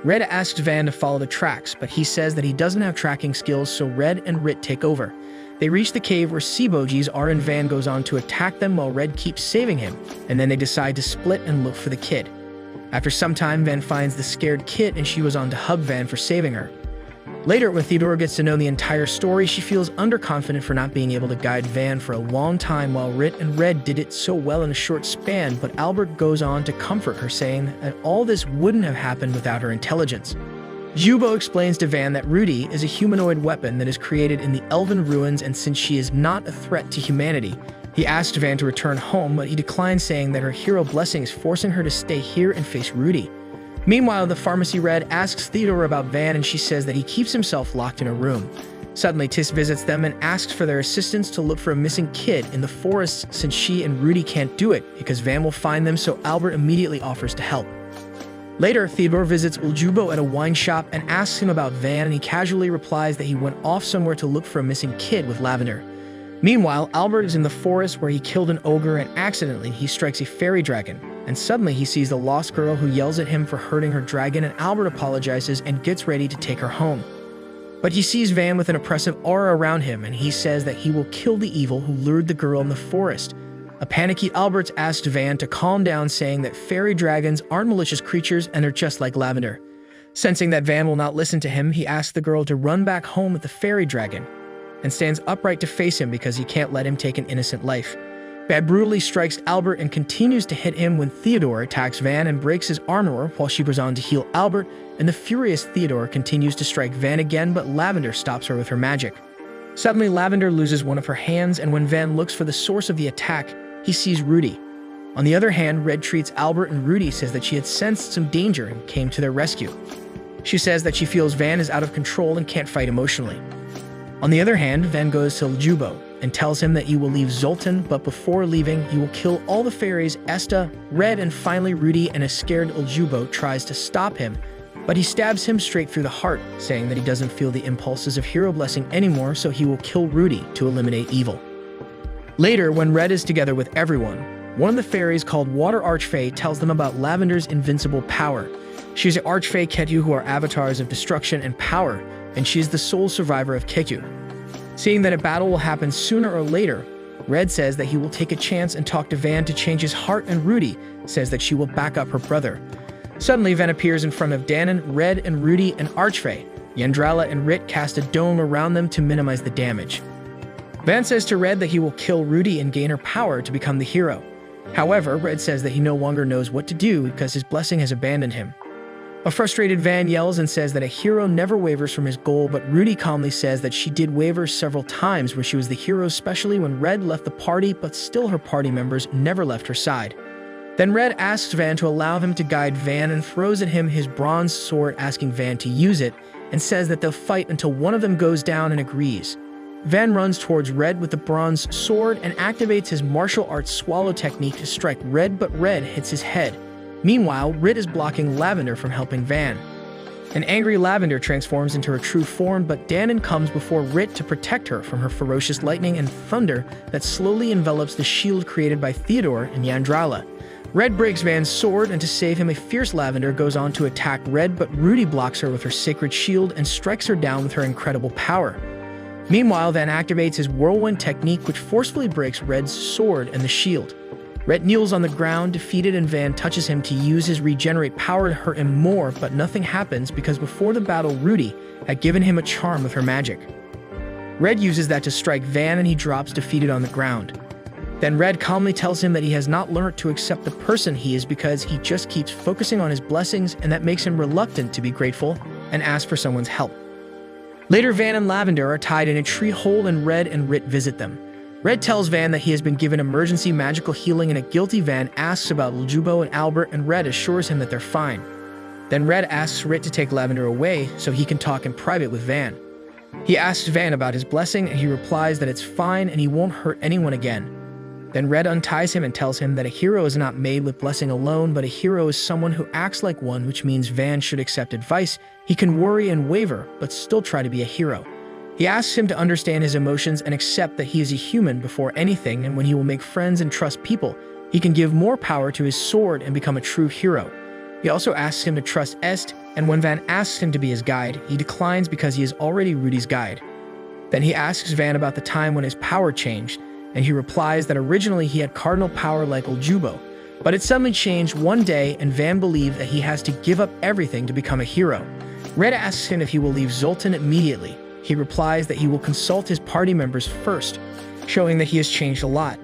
Red asks Van to follow the tracks, but he says that he doesn't have tracking skills, so Red and Rit take over. They reach the cave where Sea Bogies are, and Van goes on to attack them while Red keeps saving him, and then they decide to split and look for the kid. After some time, Van finds the scared kid, and she was on to hug Van for saving her. Later, when Theodora gets to know the entire story, she feels underconfident for not being able to guide Van for a long time, while Rit and Red did it so well in a short span, but Albert goes on to comfort her, saying that all this wouldn't have happened without her intelligence. Jubo explains to Van that Rudy is a humanoid weapon that is created in the Elven ruins, and since she is not a threat to humanity, he asks Van to return home, but he declines, saying that her hero blessing is forcing her to stay here and face Rudy. Meanwhile, the pharmacy Red asks Theodora about Van, and she says that he keeps himself locked in a room. Suddenly, Tis visits them and asks for their assistance to look for a missing kid in the forest, since she and Rudy can't do it because Van will find them, so Albert immediately offers to help. Later, Theodore visits Uljubo at a wine shop and asks him about Van, and he casually replies that he went off somewhere to look for a missing kid with Lavender. Meanwhile, Albert is in the forest where he killed an ogre, and accidentally he strikes a fairy dragon, and suddenly he sees the lost girl who yells at him for hurting her dragon, and Albert apologizes and gets ready to take her home. But he sees Van with an oppressive aura around him, and he says that he will kill the evil who lured the girl in the forest. A panicky Albert asks Van to calm down, saying that fairy dragons aren't malicious creatures and they're just like Lavender. Sensing that Van will not listen to him, he asks the girl to run back home with the fairy dragon, and stands upright to face him because he can't let him take an innocent life. Van brutally strikes Albert and continues to hit him when Theodore attacks Van and breaks his armor while she goes on to heal Albert, and the furious Theodore continues to strike Van again, but Lavender stops her with her magic. Suddenly, Lavender loses one of her hands, and when Van looks for the source of the attack, he sees Rudy. On the other hand, Red treats Albert, and Rudy says that she had sensed some danger and came to their rescue. She says that she feels Van is out of control and can't fight emotionally. On the other hand, Van goes to Uljubo and tells him that he will leave Zoltan, but before leaving, he will kill all the fairies, Esta, Red, and finally Rudy, and a scared Uljubo tries to stop him, but he stabs him straight through the heart, saying that he doesn't feel the impulses of hero blessing anymore, so he will kill Rudy to eliminate evil. Later, when Red is together with everyone, one of the fairies called Water Archfey tells them about Lavender's invincible power. She is the Archfey Ketyu, who are avatars of destruction and power, and she is the sole survivor of Ketyu. Seeing that a battle will happen sooner or later, Red says that he will take a chance and talk to Van to change his heart, and Rudy says that she will back up her brother. Suddenly, Van appears in front of Danon, Red, and Rudy and Archfey. Yandrala and Rit cast a dome around them to minimize the damage. Van says to Red that he will kill Rudy and gain her power to become the hero. However, Red says that he no longer knows what to do because his blessing has abandoned him. A frustrated Van yells and says that a hero never wavers from his goal, but Rudy calmly says that she did waver several times when she was the hero, especially when Red left the party, but still her party members never left her side. Then Red asks Van to allow him to guide Van and throws at him his bronze sword, asking Van to use it, and says that they'll fight until one of them goes down and agrees. Van runs towards Red with the bronze sword and activates his martial arts swallow technique to strike Red, but Red hits his head. Meanwhile, Rit is blocking Lavender from helping Van. An angry Lavender transforms into her true form, but Danon comes before Rit to protect her from her ferocious lightning and thunder that slowly envelops the shield created by Theodore and Yandrala. Red breaks Van's sword, and to save him, a fierce Lavender goes on to attack Red, but Rudy blocks her with her sacred shield and strikes her down with her incredible power. Meanwhile, Van activates his whirlwind technique, which forcefully breaks Red's sword and the shield. Red kneels on the ground, defeated, and Van touches him to use his regenerate power to hurt him more, but nothing happens because before the battle, Rudy had given him a charm with her magic. Red uses that to strike Van, and he drops defeated on the ground. Then Red calmly tells him that he has not learned to accept the person he is because he just keeps focusing on his blessings, and that makes him reluctant to be grateful and ask for someone's help. Later, Van and Lavender are tied in a tree hole, and Red and Rit visit them. Red tells Van that he has been given emergency magical healing, and a guilty Van asks about Ljubo and Albert, and Red assures him that they're fine. Then Red asks Rit to take Lavender away so he can talk in private with Van. He asks Van about his blessing, and he replies that it's fine and he won't hurt anyone again. Then Red unties him and tells him that a hero is not made with blessing alone, but a hero is someone who acts like one, which means Van should accept advice. He can worry and waver, but still try to be a hero. He asks him to understand his emotions and accept that he is a human before anything, and when he will make friends and trust people, he can give more power to his sword and become a true hero. He also asks him to trust Est, and when Van asks him to be his guide, he declines because he is already Rudy's guide. Then he asks Van about the time when his power changed, and he replies that originally he had cardinal power like Ljubo, but it suddenly changed one day, and Van believed that he has to give up everything to become a hero. Red asks him if he will leave Zoltan immediately. He replies that he will consult his party members first, showing that he has changed a lot.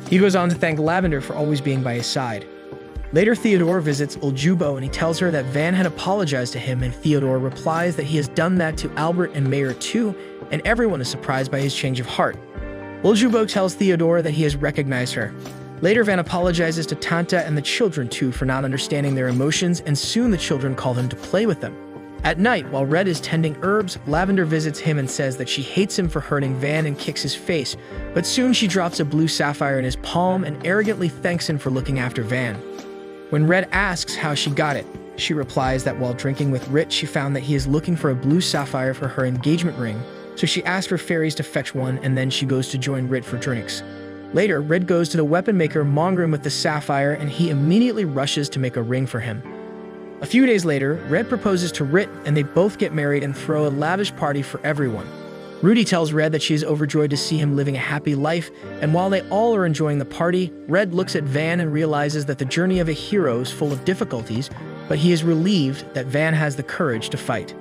He goes on to thank Lavender for always being by his side. Later, Theodore visits Ljubo, and he tells her that Van had apologized to him, and Theodore replies that he has done that to Albert and Mayor too, and everyone is surprised by his change of heart. Ljubo tells Theodore that he has recognized her. Later, Van apologizes to Tanta and the children too for not understanding their emotions, and soon the children call him to play with them. At night, while Red is tending herbs, Lavender visits him and says that she hates him for hurting Van and kicks his face, but soon she drops a blue sapphire in his palm and arrogantly thanks him for looking after Van. When Red asks how she got it, she replies that while drinking with Rit, she found that he is looking for a blue sapphire for her engagement ring, so she asks for fairies to fetch one, and then she goes to join Rit for drinks. Later, Red goes to the weapon maker Mongrim with the sapphire, and he immediately rushes to make a ring for him. A few days later, Red proposes to Rit, and they both get married and throw a lavish party for everyone. Rudy tells Red that she is overjoyed to see him living a happy life, and while they all are enjoying the party, Red looks at Van and realizes that the journey of a hero is full of difficulties, but he is relieved that Van has the courage to fight.